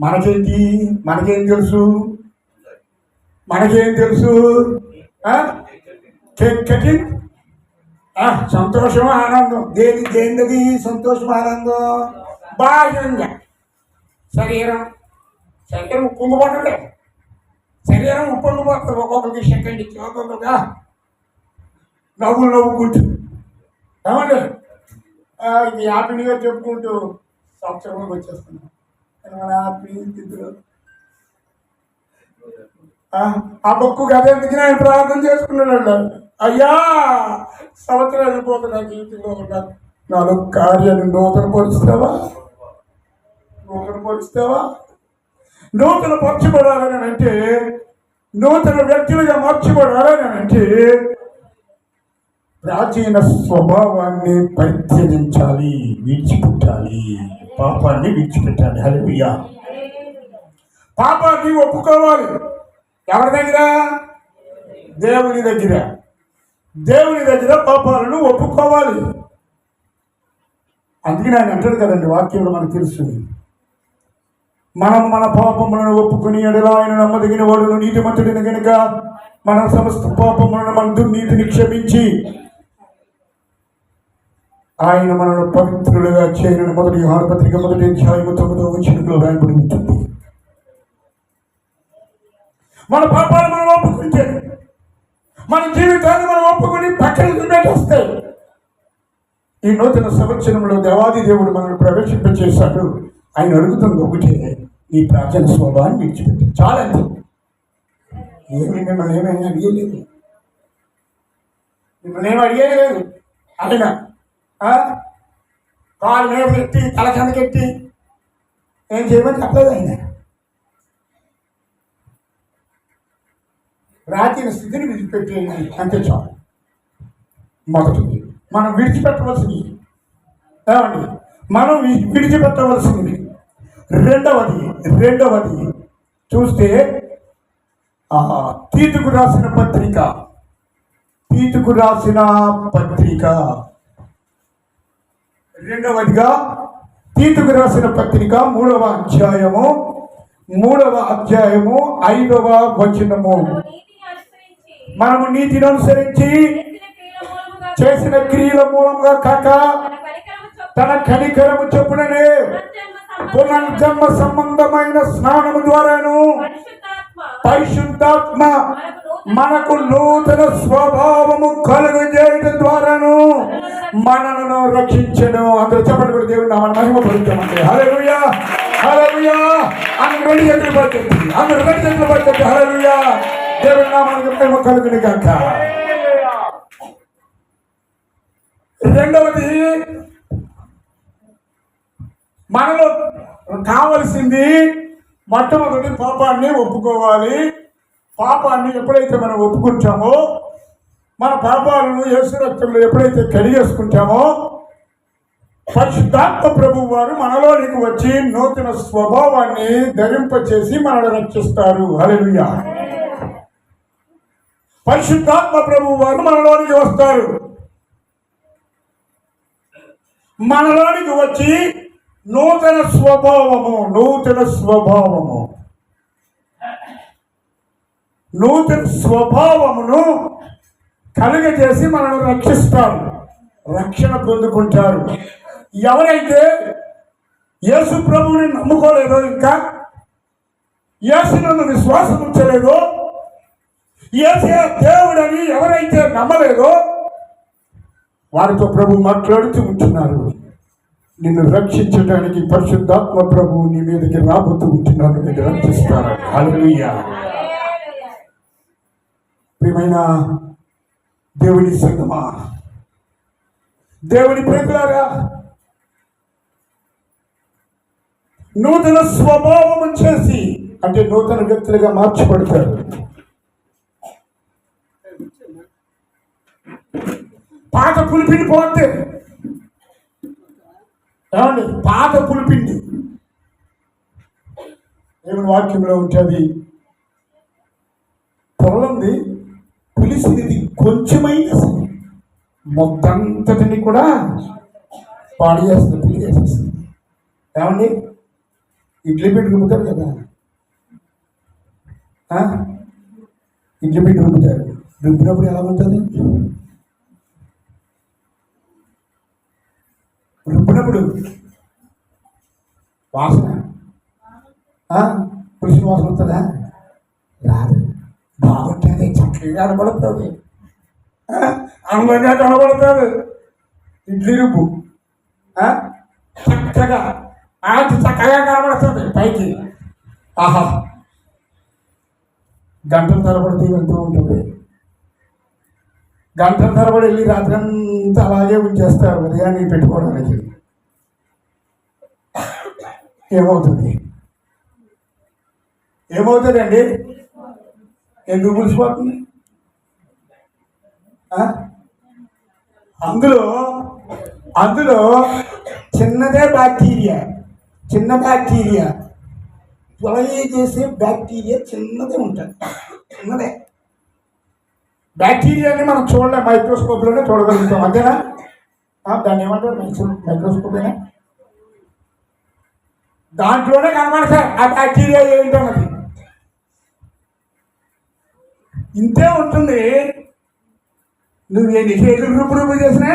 మనకేం తెలుసు? కటింగ్ సంతోషం, ఆనందం. దేనిది సంతోషం, ఆనందం? బాహ్యంగా శరీరం ఉప్పొంగిపోతుంది. ఒక్కొక్కరికి సెకండ్ ఇచ్చి ఒక్కొక్కరుగా నవ్వుకుంటూ. ఏమండి ఇది హ్యాపీ న్యూ ఇయర్ చెప్పుకుంటూ సంవత్సరంలోకి వచ్చేస్తున్నాం. హ్యాపీ స్థితిలో ఆ బొక్కు కథ ఎందుకు ఆయన ప్రార్థన చేసుకున్నాడు. అయ్యా సంవత్సరం వెళ్ళిపోతే నా జీవితంలో ఉన్న నాలుగు కార్యాన్ని నూతన పరుస్తావా, నూతన పరచబడాలని అంటే, నూతన వ్యక్తులుగా మార్చబడాలని అంటే ప్రాచీన స్వభావాన్ని పరిత్యజించాలి, విడిచిపెట్టాలి, పాపాన్ని విడిచిపెట్టాలి. హల్లెలూయా. పాపాన్ని ఒప్పుకోవాలి. ఎవరి దగ్గర? దేవుని దగ్గర. దేవుని దగ్గర పాపాలను ఒప్పుకోవాలి. అందుకని ఆయన అంటాడు కదండి, వాక్యంలో మనకు తెలుస్తుంది, మనం మన పాపములను ఒప్పుకుని ఎడలా ఆయన నమ్మదగిన వాడును నీతిమంతుడిని కనుక మన సమస్త పాపములను మన దుర్నీతిని క్షమించి ఆయన మనను పవిత్రులుగా చేయని మొదటి యోహాను పత్రిక 1:9 రాయబడి ఉంటుంది. మన పాపాలు మనం ఒప్పుకుంటే, మన జీవితాన్ని మనం ఒప్పుకుని పక్కన పెట్టేస్తాయి. ఈ నూతన సంవత్సరంలో దేవాది దేవుడు మనల్ని ప్రవేశింపచేశాడు. ఆయన అడుగుతుంది ఒకటే, ఈ ప్రాచీన స్వభావాన్ని విడిచిపెట్టి చాలండి. మిమ్మల్ని ఏమైనా అడిగేలేదు, మిమ్మల్ని ఏమి అడిగేయలేదు. ఆయన కాలు మీద పెట్టి తల కిందకెట్టి ఏం చేయమని చెప్పలేదు. ఆయన ప్రాచీన స్థితిని విడిచిపెట్టేయండి అంతే చాలు. మొదటిది మనం విడిచిపెట్టవలసింది. ఏమండి మనం విడిచిపెట్టవలసింది. రెండవది చూస్తే తీతుకు రాసిన పత్రిక 3వ అధ్యాయము 5వ వచనము. మనము నీతిని అనుసరించి చేసిన క్రియల మూలంగా కాక తన కనికరము చొప్పుననే పునర్జన్మ సంబంధమైన స్నానము ద్వారాను పరిశుద్ధాత్మ మనకు నూతన స్వభావము కలుగజేయడం ద్వారాను మనలను రక్షించను. అందరూ చెప్పండి కూడా దేవుని నామమున మహిమపరుద్దామండి. హల్లెలూయా, హల్లెలూయా. అందరూ రెండు చేతులు పట్టుకోండి. హల్లెలూయా. దేవుని నామానికి మహిమ కలుగును గాక. రెండవది మనలో కావలసింది మొట్టమొదటి పాపాన్ని ఒప్పుకోవాలి. పాపాన్ని ఎప్పుడైతే మనం ఒప్పుకుంటామో, మన పాపాలను యేసు రక్తంలో ఎప్పుడైతే కడిగేసుకుంటామో, పరిశుద్ధాత్మ ప్రభువు వారు మనలోనికి వచ్చి నూతన స్వభావాన్ని ధరింపచేసి మనల్ని రక్షిస్తారు. హల్లెలూయా. పరిశుద్ధాత్మ ప్రభువు వారు మనలోనికి వస్తారు. మనలోనికి వచ్చి నూతన స్వభావమును కలుగజేసి మనల్ని రక్షిస్తారు, రక్షణ పొందుకుంటారు. ఎవరైతే యేసు ప్రభువుని నమ్ముకోలేదో, ఇంకా యేసునందు విశ్వాసం ఉంచలేదో, యేసే దేవుడని ఎవరైతే నమ్మలేదో వారితో ప్రభు మాట్లాడుతూ ఉంటున్నారు. నిన్ను రక్షించడానికి పరిశుద్ధాత్మ ప్రభువు నీ మీదకి రాబోతూ ఉంటున్నాడు, నిన్ను రక్షిస్తారు. హల్లెలూయా. ప్రియమైన దేవుని సంగమా, దేవుని ప్రేమలారా, నూతన స్వభావం చేసి అంటే నూతన వ్యక్తులుగా మార్చబడతారు. పాత పులిపిండి పోతే ఏమండి, పాత పులిపిండి దేవుని వాక్యంలో ఉంటుంది. పొలంది పులిసినది కొంచెమైనా సరే మొత్తంతటిని కూడా పాడు చేస్తుంది, పులి చేసేస్తుంది. ఏమండి, ఇడ్లీ పిండి రుబ్బుతారు కదా, ఇడ్లీ పిండి రుబ్బుతారు. రుబ్బినప్పుడు ఎలా ఉంటుంది? రుబ్బినప్పుడు వాసన, పులిసిన వాసన వస్తుందా? రాదు. బాగుంటుంది, చక్కగా కనబడుతుంది. అందంగా కనబడతారు. ఇడ్లీ రుబ్బు చక్కగా చక్కగా కనబడుతుంది పైకి. ఆహా, గంటల తరబడి వెళ్తూ ఉంటుంది. గంటల తరబడి వెళ్ళి రాత్రి అంతా అలాగే ఉంచేస్తారు ఉదయాన్ని పెట్టుకోవడానికి. ఏమవుతుంది? ఏమవుతుందండి? ఎందుకు పులిసిపోతుంది? అందులో అందులో చిన్నదే బ్యాక్టీరియా, చిన్న బ్యాక్టీరియా త్వరగా చేసే బ్యాక్టీరియా చిన్నదే ఉంటుంది. చిన్నదే బ్యాక్టీరియాని మనం చూడలే, మైక్రోస్కోప్లోనే చూడగలుగుతాం. అంతేనా? దాన్ని ఏమంటారు? మైక్రోస్కోపేనా? దాంట్లోనే కనబడతాయి ఆ బ్యాక్టీరియా ఏంటన్నది. ఇంతే ఉంటుంది. నువ్వు ఎన్ని కేజీలు రుబ్బు చేసినా,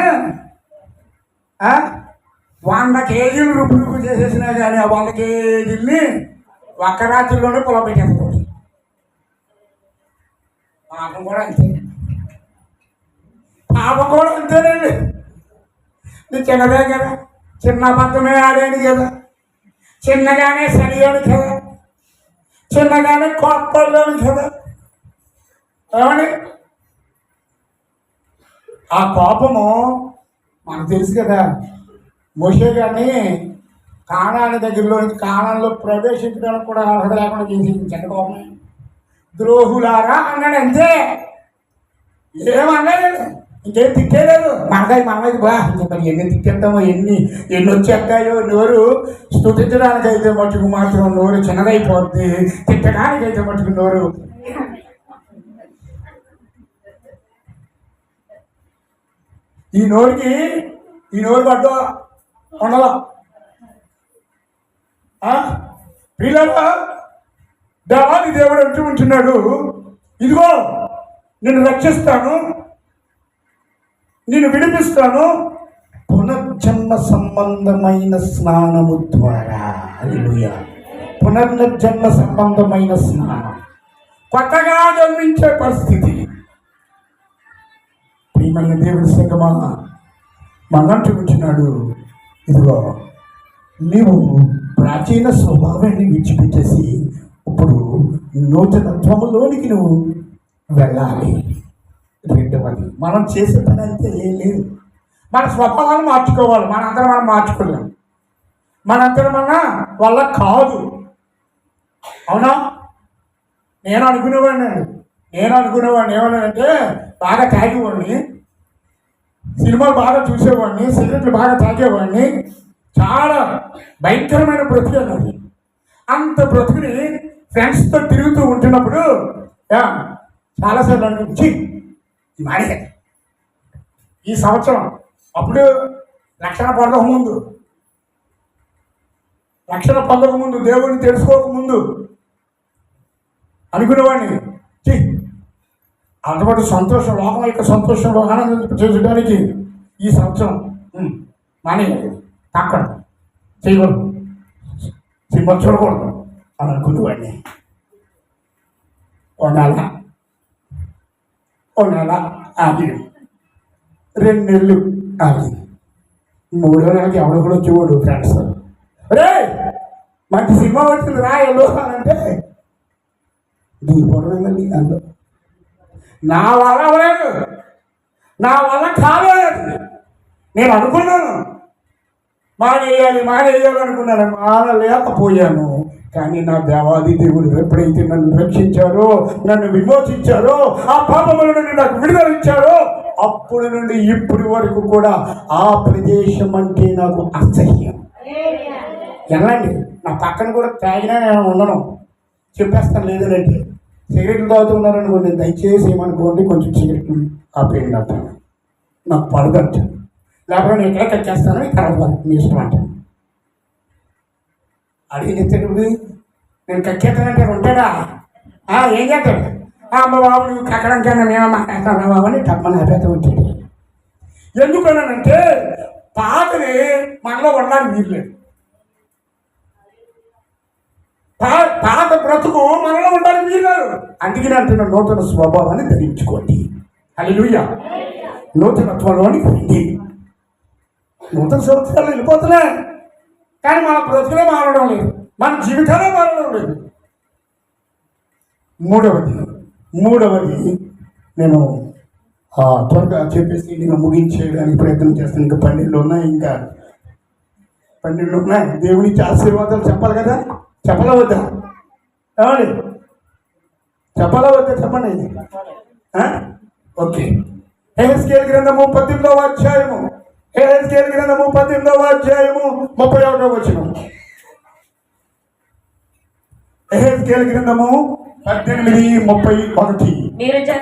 100 కేజీలు రుబ్బు చేసేసినా కానీ ఆ 100 కేజీల్ని ఒక్క రాత్రిలోనే పొలం పెట్టేస్తుంది. పాపం కూడా అంతే, పాపం కూడా అంతేనండి. నువ్వు చిన్నదే కదా, చిన్న అబద్ధమే ఆడాను కదా, చిన్నగానే సరిగాను కదా, చిన్నగానే కోపంలోను కదా. ఏమని? ఆ కోపము మనకు తెలుసు కదా. మోషే గారిని కానాని దగ్గరలోని కానాల్లో ప్రవేశించడానికి కూడా అర్హత లేకుండా చేసి కోపం. ద్రోహులారా అన్నాడు అంతే, ఏమన్నాడు? ఇంకేం తిట్టేలేదు. మనమైతే బా ఇంకా మరి ఎన్ని తిట్టేద్దామో, ఎన్ని వచ్చేస్తాయో. నోరు స్తుతించడానికైతే మటుకు మాత్రం నోరు చిన్నదైపోద్ది, తిట్టడానికైతే మటుకు నోరు. ఈ నోరు పడ్డా ఉండదా? పిల్లల దేవాది దేవుడు అంటూ ఉంటున్నాడు, ఇదిగో నిన్ను రక్షిస్తాను, నిన్ను విడిపిస్తాను పునర్జన్మ సంబంధమైన స్నానము ద్వారా. హల్లెలూయా. పునర్జన్మ సంబంధమైన స్నానం, కొత్తగా జన్మించే పరిస్థితి. ప్రియమైన దేవుడి సంగమా, మనంటూ ఉంటున్నాడు, ఇదిగో నీవు ప్రాచీన స్వభావాన్ని విడిచిపెట్టేసి ఇప్పుడు నూతనత్వములోనికి నువ్వు వెళ్ళాలి. రెండవది, మనం చేసే పని అయితే ఏం లేదు. మన స్వభావాన్ని మార్చుకోవాలి. మనందరం మనం మార్చుకోలేము. మనందరం మన వల్ల కాదు. అవునా? నేను అనుకునేవాడిని ఏమన్నానంటే, బాగా తాగేవాడిని, సినిమాలు బాగా చూసేవాడిని, సిగరెట్లు బాగా తాగేవాడిని, చాలా భయంకరమైన బ్రతుకు అది. అంత బ్రతుకుని ఫ్రెండ్స్తో తిరుగుతూ ఉంటున్నప్పుడు చాలాసార్లు అనిపించి మాడే ఈ సంవత్సరం అప్పుడు రక్షణ పొందక ముందు దేవుడిని తెలుసుకోకముందు అనుకునేవాడిని, అటువంటి సంతోషం, లోకం యొక్క సంతోషంలో ఆనందం చేయడానికి ఈ సంవత్సరం మానేయాలి, అక్కడ చేయకూడదు, సినిమా చూడకూడదు అని అనుకునేవాడిని. ఓ నెల ఆగి, 2 నెలలు ఆగి, 3వ నెలకి ఎవడో కూడా చూడు ఫ్రెండ్స్, రే మంచి సినిమా వచ్చింది రా ఎల్లో అంటే దూరిపోవడం మళ్ళీ. అందులో నా వల్ల అవ్వలేదు, నా వల్ల కాలేదు. నేను అనుకున్నాను మానేయాలి అనుకున్నాను, మానలేకపోయాను. కానీ నా దేవాది దేవుడు ఎప్పుడైతే నన్ను రక్షించారో, నన్ను విమోచించారో, ఆ పాపముల నుండి నాకు విడుదల ఇచ్చారో, అప్పటి నుండి ఇప్పటి వరకు కూడా ఆ ప్రదేశం అంటే నాకు అసహ్యం. ఎలాంటి నా పక్కన కూడా తాగినా నేను ఉండను, చెప్పేస్తాను. లేదంటే సిగరెట్లు తాగుతున్నారనుకోండి, దయచేసి ఏమనుకోండి, కొంచెం సిగరెట్లు ఆపేయండి అంటాను, నాకు పడదంట. లేకపోతే నేను ఎక్కడ తెచ్చేస్తానని తర్వాత మీ ఇష్టం అంటాను. అడిగినప్పుడు నేను కక్కేస్తానంటే ఉంటాడా? ఏం చేస్తాడు? అమ్మ బాబు నువ్వు కక్కడం కన్నా మేము మాట్లాడతాను బాబు అని తప్పని అభ్యత ఉంటాడు. ఎందుకనంటే పాతని మనలో ఉండడానికి మీరు లేదు. పాత బ్రతుకు మనలో ఉండడానికి వీలు. అందుకని అంటున్న నూతన స్వభావాన్ని ధరించుకోండి. హల్లెలూయా. నూతనత్వంలోనికి రండి. నూతన సంవత్సరాలు వెళ్ళిపోతున్నాయి, కానీ మన బ్రతుకులే మారడం లేదు, మన జీవితాలే మారడం లేదు. మూడవది నేను త్వరగా చెప్పేసి నేను ముగించేయడానికి ప్రయత్నం చేస్తాను. ఇంకా 12 ఉన్నాయి, ఇంకా 12 ఉన్నాయి. దేవునికి ఆశీర్వాదాలు చెప్పాలి కదా, చెప్పలా వద్దా? ఏమండి, చెప్పలా వద్దా? చెప్పండి. ఇది ఓకే. యెహెజ్కేలు గ్రంథము 18వ అధ్యాయము, యెహెజ్కేలు గ్రంథము 18వ అధ్యాయము 31వ వచనం. యెహెజ్కేలు గ్రంథము 18:31.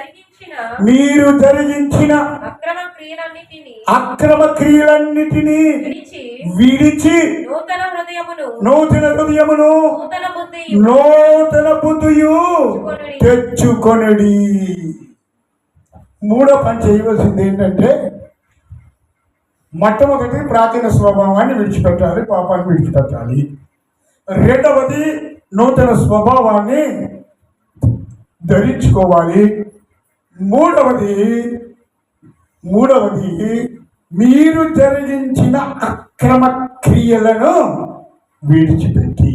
మీరు జరిగించిన అక్రమ క్రియలన్నిటినీ విడిచి నూతన హృదయమును నూతన బుద్ధియు తెచ్చుకొనుడి. మూడో పని చేయవలసింది ఏంటంటే, మొట్టమొదటి ప్రాచీన స్వభావాన్ని విడిచిపెట్టాలి, పాపాన్ని విడిచిపెట్టాలి. రెండవది నూతన స్వభావాన్ని ధరించుకోవాలి. మూడవది మీరు జరిగించిన అక్రమ క్రియలను విడిచిపెట్టి.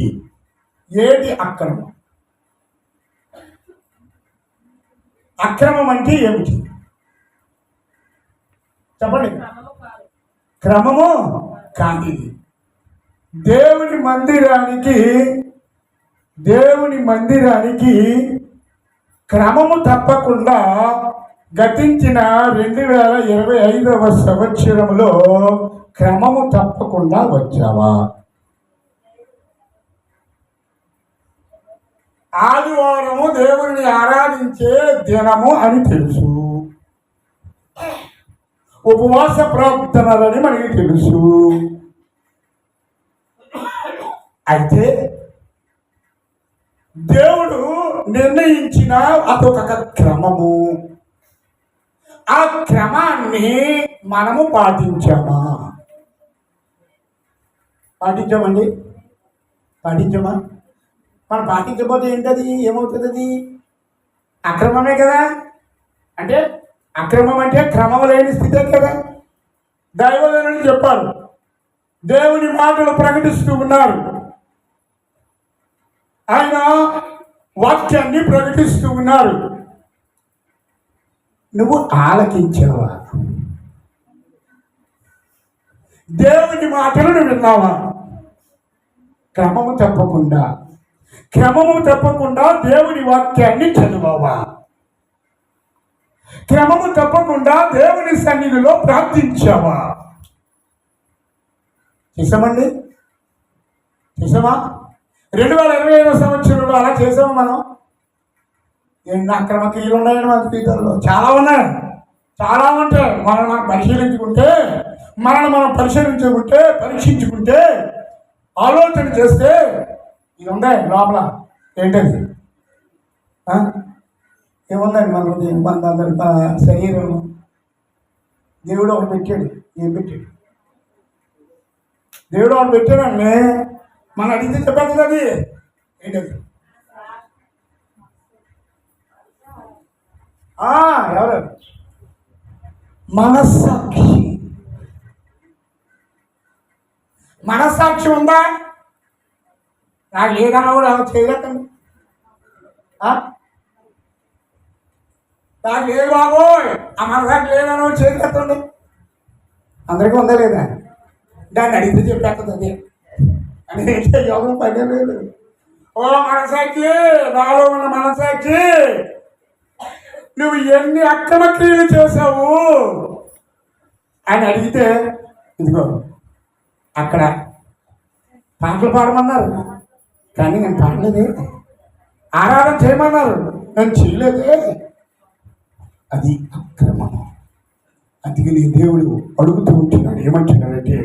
ఏది అక్రమం? అక్రమం అంటే ఏమిటి చెప్పండి. క్రమము కాదు. దేవుని మందిరానికి క్రమము తప్పకుండా గతించిన 2025వ సంవత్సరంలో క్రమము తప్పకుండా వచ్చావా? ఆదివారము దేవుని ఆరాధించే దినము అని తెలుసు, ఉపవాస ప్రార్థనలని మనకి తెలుసు. అయితే దేవుడు నిర్ణయించిన అదొక క్రమము. ఆ క్రమాన్ని మనము పాటించామా? పాటించామా? మనం పాటించకపోతే ఏంటది? ఏమవుతుంది? అది అక్రమమే కదా. అంటే అక్రమం అంటే క్రమం లేని స్థితే కదా. దైవజనులు చెప్పారు, దేవుని మాటలు ప్రకటిస్తూ ఉన్నారు, ఆయన వాక్యాన్ని ప్రకటిస్తూ ఉన్నారు. నువ్వు ఆలకించావా? దేవుని మాటలను విన్నావా? క్రమము తప్పకుండా దేవుని వాక్యాన్ని చదివావా? క్రమము తప్పకుండా దేవుని సన్నిధిలో ప్రార్థించావా? చేసామా? 2025వ సంవత్సరంలో అలా చేసాము మనం. ఎన్ని అక్రమ క్రియలు ఉన్నాయని మన జీవితంలో చాలా ఉంటాయి. మనల్ని మనం పరీక్షించుకుంటే ఆలోచన చేస్తే ఇది ఉన్నాయి లోపల. ఏంటది? ఏముందండి మన హృదయం, మన శరీరం? దేవుడు ఒకటి పెట్టాడు. ఏం పెట్టాడు? దేవుడు ఒకటి పెట్టాడండి. మనం అడిగితే చెప్పాలి కదా. అది ఏంటది? ఎవరు? మనస్సాక్షి ఉందా? నాకు లేదన్నా కూడా చేయగలండి. నాకు లేదు బాబోయ్, ఆ మనసాక్షి లేదన్నా కూడా చేయగలండి. అందరికీ ఉందా లేదా? దాన్ని అడిగితే చెప్పేస్తుంది. అది అంటే యోగం పని లేదు. ఓ మనసాక్షి, నాలో ఉన్న మనసాక్షి, నువ్వు ఎన్ని అక్రమ క్రియలు చేశావు అని అడిగితే, ఇదిగో అక్కడ పాటలు పాడమన్నారు కానీ నేను పాడలేదే. ఆరాధన చేయమన్నారు, నేను చేయలేదే. అది అక్రమం. అందుకని దేవుడు అడుగుతూ ఉంటున్నాడు. ఏమంటున్నాడంటే,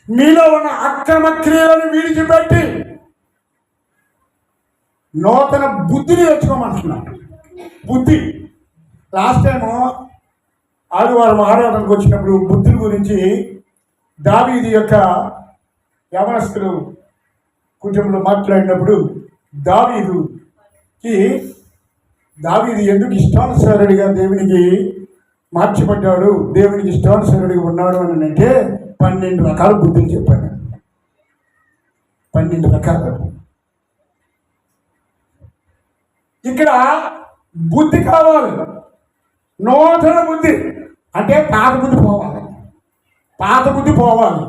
మీలో ఉన్న అక్రమ క్రియలను విడిచిపెట్టి నూతన బుద్ధిని తెచ్చుకోమంటున్నాడు. బుద్ధి. లాస్ట్ టైము ఆదివారం ఆరాధనకు వచ్చినప్పుడు బుద్ధుల గురించి దావీదు యొక్క యవనస్తులు కుటుంబంలో మాట్లాడినప్పుడు దావీదు ఎందుకు ఇష్టానుసారుడిగా దేవునికి మార్చబడ్డాడు, దేవునికి ఇష్టానుసరుడిగా ఉన్నాడు అని అంటే 12 రకాల బుద్ధులు చెప్పాను. 12 రకాలు. ఇక్కడ బుద్ధి కావాలి, నూతన బుద్ధి. అంటే పాత బుద్ధి పోవాలి. పాత బుద్ధి పోవాలి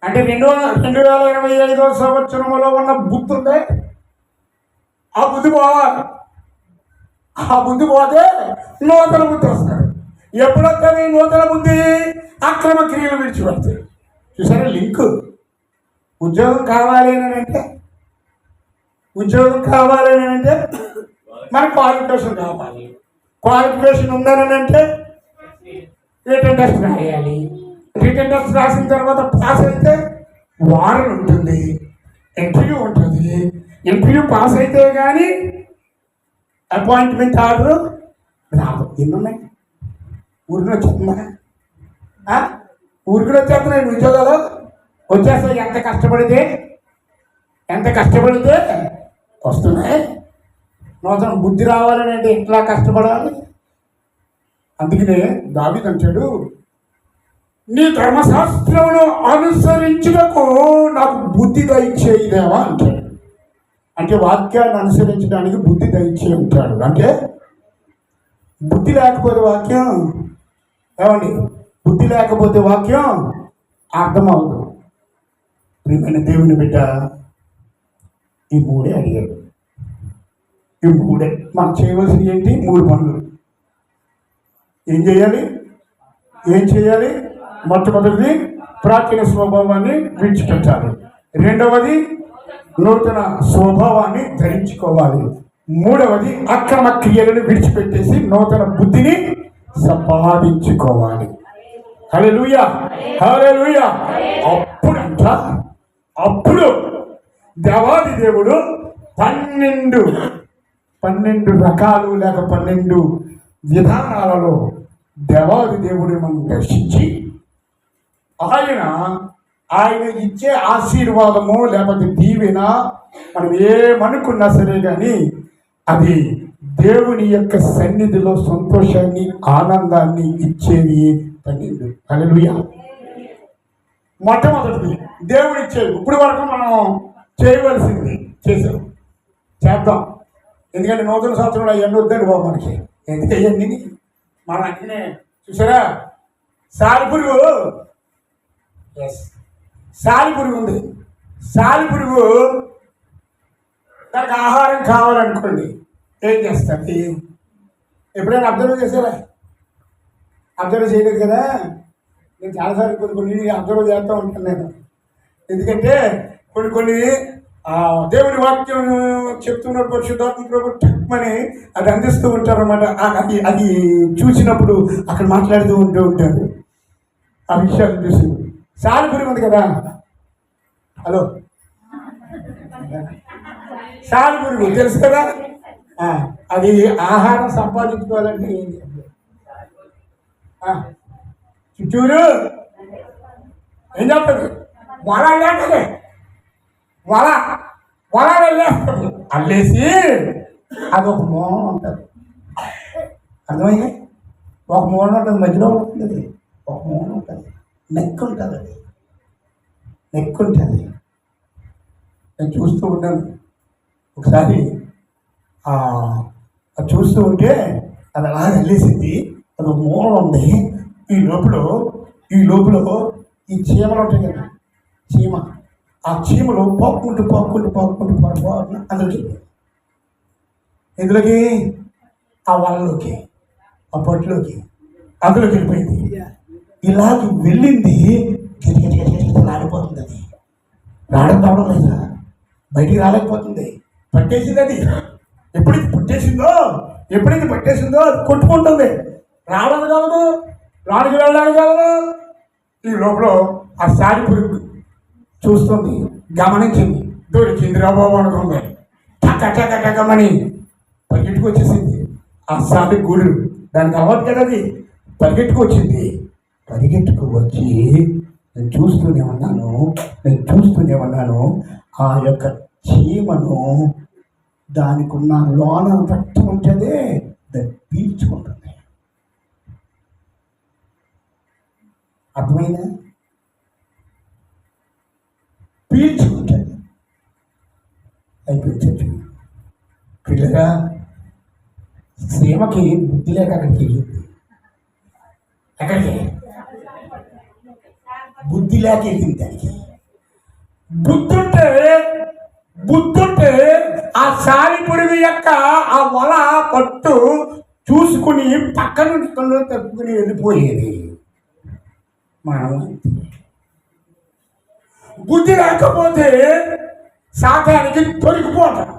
అంటే 2025 సంవత్సరంలో ఉన్న బుద్ధి ఉంటే ఆ బుద్ధి పోవాలి. ఆ బుద్ధి పోతే నూతన బుద్ధి వస్తుంది. ఎప్పుడొస్తుంది నూతన బుద్ధి? అక్రమ క్రియలు విడిచిపెడతాయి. చూసారా లింక్? ఉద్యోగం కావాలి అని అంటే, ఉద్యోగం కావాలి అని అంటే మనకు క్వాలిఫికేషన్ కావాలి. క్వాలిఫికేషన్ ఉందని అంటే రిటన్ టెస్ట్ రాయాలి. రిటన్ టెస్ట్ రాసిన తర్వాత పాస్ అయితే వారెంట్ ఉంటుంది, ఇంటర్వ్యూ ఉంటుంది. ఇంటర్వ్యూ పాస్ అయితే కానీ అపాయింట్మెంట్ ఆర్డర్ రాదు. ఎన్నున్నాయి? ఊరికి వచ్చేస్తుందా? ఊరికి వచ్చేస్తున్నాయి ఉద్యోగాలు. వచ్చేస్తాయి. ఎంత కష్టపడితే వస్తున్నాయి. నూతన బుద్ధి రావాలని అంటే ఎట్లా కష్టపడాలి? అందుకనే దావీదు అంటాడు, నీ ధర్మశాస్త్రమును అనుసరించుటకు నాకు బుద్ధి దయచేయి దేవా అంటాడు. అంటే వాక్యాన్ని అనుసరించడానికి బుద్ధి దయచేయి ఉంటాడు. అంటే బుద్ధి లేకపోతే వాక్యం ఏమండి? బుద్ధి లేకపోతే వాక్యం అర్థమవుతుంది. ప్రియమైన దేవుని బిడ్డ, ఈ 3 అడిగాడు. ఈ 3 మనం చేయవలసింది ఏంటి? 3 పనులు. ఏం చేయాలి? మొట్టమొదటిది ప్రాచీన స్వభావాన్ని విడిచిపెట్టాలి. రెండవది నూతన స్వభావాన్ని ధరించుకోవాలి. మూడవది అక్రమ క్రియలను విడిచిపెట్టేసి నూతన బుద్ధిని సంపాదించుకోవాలి. హల్లెలూయా, హల్లెలూయా. అప్పుడు దేవాది దేవుడు 12 రకాలు లేక 12 విధానాలలో దేవాది దేవుడు మనం దర్శించి ఆయన ఇచ్చే ఆశీర్వాదము లేకపోతే దీవెన మనం ఏమనుకున్నా సరే కానీ అది దేవుని యొక్క సన్నిధిలో సంతోషాన్ని, ఆనందాన్ని ఇచ్చేవి 12. హల్లెలూయా. మొట్టమొదటిది దేవుడు ఇచ్చేది. ఇప్పుడు వరకు మనం చేయవలసింది చేద్దాం. ఎందుకంటే నూతన సంవత్సరంలో అవన్నీ వద్దండి బాబు మనకి. ఎందుకు అయ్యండి మనం అన్నీ చూసారా? సాలిపురుగు ఉంది. సాలిపురుగు దానికి ఆహారం కావాలనుకోండి, ఏం చేస్తుంది? ఎప్పుడైనా అబ్జర్వ్ చేసారా? అబ్జర్వ్ చేయలేదు కదా. నేను చాలాసార్లు కొన్ని అబ్జర్వ్ చేస్తూ ఉంటాను నేను. ఎందుకంటే కొన్ని దేవుని వాక్యం చెప్తున్న పరిశుద్ధాత్మ ప్రభు టక్మని అది అందిస్తూ ఉంటారు అన్నమాట. అది చూసినప్పుడు అక్కడ మాట్లాడుతూ ఉంటారు. ఆ విషయాలు చూసి సాలిపురుగు ఉంది కదా. హలో, సాలిపురుగు తెలుసు కదా. అది ఆహారం సంపాదించుకోవాలంటే ఏం చేయాలి? చుట్టూరు ఏం చేస్తుంది? వల వెళ్ళేస్తుంది. వల వెళ్ళేస్తుంది. అల్లేసి అది ఒక మూల ఉంటుంది. అర్థమైంది? ఒక మూల ఉంటుంది, మధ్యలో ఉంటుంది. అది ఒక మూల ఉంటుంది, నెక్ ఉంటుంది. అది నెక్ ఉంటుంది. నేను చూస్తూ ఉన్నాను ఒకసారి. చూస్తూ ఉంటే అది అలా వెళ్ళేసింది. అది ఒక మూల ఉంది. ఈ లోపల ఈ చీమలు ఉంటాయి కదా, ఆ చీమలు పాక్కుంటూ అందులోకి ఆ వాళ్ళలోకి ఆ పొట్టులోకి అందులోకి వెళ్ళిపోయింది. ఇలాగ వెళ్ళింది. రాడిపోతుంది. అది రావడం లేదా, బయటికి రాలేకపోతుంది. పట్టేసింది. అది ఎప్పుడైతే పట్టేసిందో అది కొట్టుకుంటుంది. రావడం కావదు, రాడికి వెళ్ళడానికి కావదు. ఈ లోపల ఆ సాలిపురుగు చూస్తుంది, గమనించింది. దొరికింది రాబాబు అనుకుంది. టకమని పరిగెట్టుకు వచ్చేసింది. ఆ సాలి గూడు దానికి అవ్వదు కదా. అది పరిగెట్టుకు వచ్చింది. పరిగెట్టుకు వచ్చి నేను చూస్తూనే ఉన్నాను. ఆ యొక్క చీమను దానికి ఉన్న లోన పట్టి ఉంటుందే దాన్ని పీల్చుకుంటుంది. అర్థమైందా? పీల్చుకుంటాడు. అయిపోయింది. పిల్లగా శ్రీమకి బుద్ధి లేక అక్కడికి వెళ్ళింది. అక్కడికి బుద్ధి లేక వెళ్ళింది. దానికి బుద్ధుంటే ఆ సాలి పురుగు యొక్క ఆ వల పట్టు చూసుకుని పక్క నుండి కళ్ళు తప్పుకుని వెళ్ళిపోయేది. మనం బుద్ధి లేకపోతే శాతానికి దొరికిపోతాం.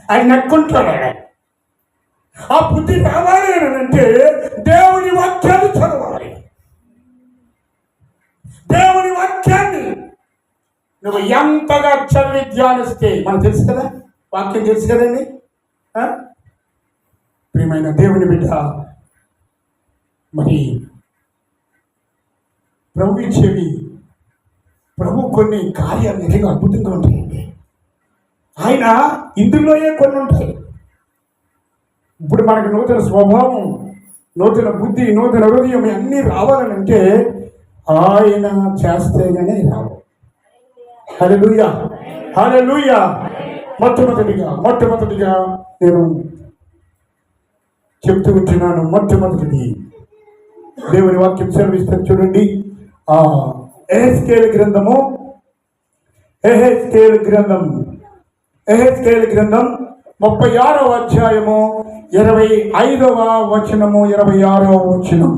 ఆయన నక్కుంటాడు. ఆ బుద్ధి రావాలి అంటే దేవుని వాక్యాన్ని చదవాలి. దేవుని వాక్యాన్ని నువ్వు ఎంతగా చదివి ధ్యానిస్తే, మనకు తెలుసు కదా, వాక్యం తెలుసు కదండి. ప్రియమైన దేవుని బిడ్డ, మరి ప్రభు ఇచ్చేవి, ప్రభు కొన్ని కార్యాలు నిజంగా అద్భుతంగా ఉంటాయండి. ఆయన ఇందులోనే కొన్ని ఉంటాయి. ఇప్పుడు మనకు నూతన స్వభావం, నూతన బుద్ధి, నూతన హృదయం అన్నీ రావాలనంటే ఆయన చేస్తేనే రావు. హల్లెలూయా, హల్లెలూయా. మొట్టమొదటిగా నేను చెప్తూ ఉంటున్నాను. మొట్టమొదటిది దేవుని వాక్యం సెలవిస్తాను చూడండి. ఎహెజ్కేలు గ్రంథం 36వ అధ్యాయము 25వ వచనము 26వ వచనం.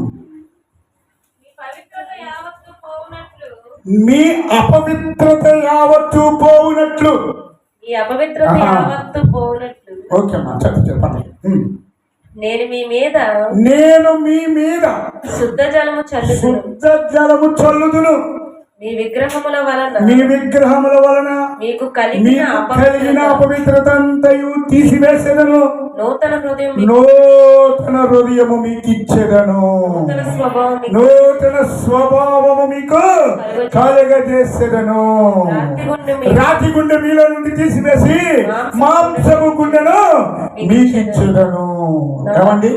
మీ అపవిత్రత యావత్తు పోవునట్లు. ఓకే అమ్మా, చెప్పండి. నేను మీ మీద శుద్ధ జలము చల్లుదును. మీ విగ్రహముల వలన మీకు కలిగిన అపవిత్రత అంతయు తీసివేసేదను. నూతన హృదయము మీకు ఇచ్చేదను. నూతన స్వభావము మీకు కలుగజేసేదను. రాతి గుండె మీలో నుండి తీసివేసి మాంసము గుండెను మీకు ఇచ్చేదను. ఏమండి?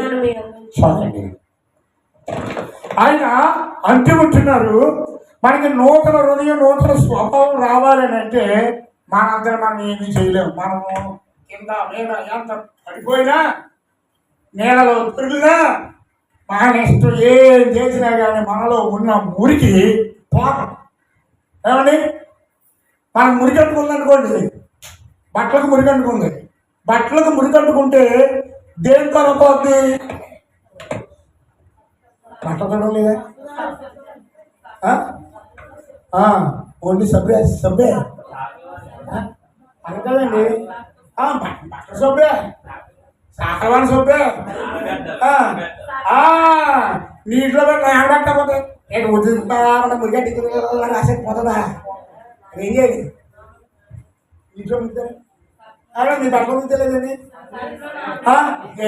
చాలండి. ఆయన అంటున్నారు, మనకి నూతన హృదయం, నూతన స్వభావం రావాలని అంటే మనందరం మనం ఏమీ చేయలేము. మనము కింద మీద ఎంత పడిపోయినా, నీళ్ళలో తిరిగినా, మన ఇష్టం ఏం చేసినా కానీ మనలో ఉన్న మురికి పోతాం. ఏమండి? మనం మురికంటుకుందనుకోండి, బట్టలకు మురికంటుకుంటే దేని తరపోద్ది? బట్టలు లేదా? ఓన్లీ సబ్బే అనుకోదండి. బట్టల సబ్బే, సాకవాణి సబ్బే నీటిలో ఆడబట్టకపోతే ఉద్యోగ మురిగడ్డి రాసేపోతుందా? ఏం చేయాలి? నీటిలో ముద్దారు మీ బట్టలు ముద్దలేదండి.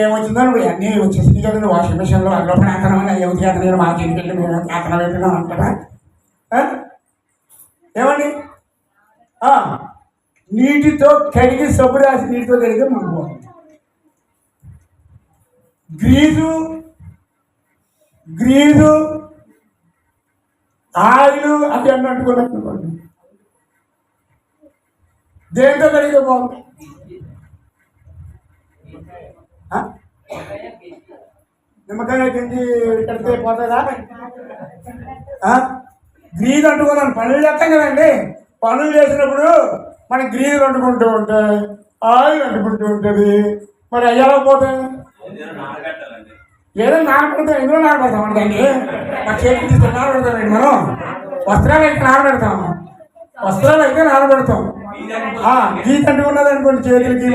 ఏమొచ్చిందని అన్నీ వచ్చేసింది కదండి. వాషింగ్ మిషన్లో అందులో ప్రాంతనం ఎవరికి అతను మాకెళ్ళి వెళ్ళి మేము ప్రాంతనం పెట్టినాం అంటారా? ఏమండి? నీటితో కడిగి, సబ్బు రాసి నీటితో కడిగి ముగిపోతుంది. గ్రీజు ఆయిల్ అది అంటుకోండి. దేంతో కడిగే బాగుంది? నిమ్మకాయ కింది కడితే పోతుందా? గ్రీజు అంటుకున్నాను. పనులు చేస్తాం కదండి. పనులు చేసినప్పుడు మన గ్రీజులు అంటుకుంటూ ఉంటాయి, ఆయిల్ అంటుకుంటూ ఉంటుంది. మరి అయ్యాలో పోతాయి. ఏదో నానబెడతాం. ఎందులో నానబెడతాం అండి? మా చేతికి తీసుకొని నానబెడతామండి. మనం వస్త్రాలు అయితే నానబెడతాం. గీత అంటుకున్నది అనుకోండి చేతులకి,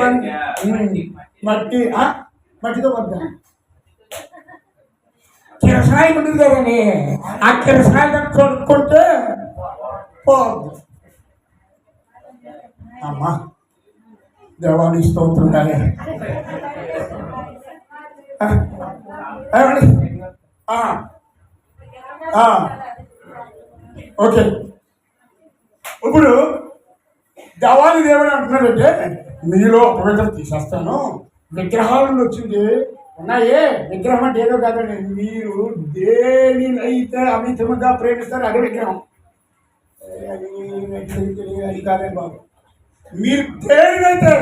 మట్టితో వద్దాం. కిరసాయి ఉంటుంది కదండి, ఆ కిరసాయి కొనుక్కుంటే పోద్దు. అమ్మా దేవాన్ని స్తోత్రుండాలి. ఓకే, ఇప్పుడు దేవాది దేవుడు అంటున్నాడంటే మీలో అపవిత్రత తీసేస్తాను. విగ్రహాలను వచ్చింది ఉన్నాయే. విగ్రహం అంటే ఏదో కాదండి, మీరు దేనినైతే అమితముగా ప్రేమిస్తారో అదే విగ్రహం. అది కాదండి బాబు. మీరు దేనినైతే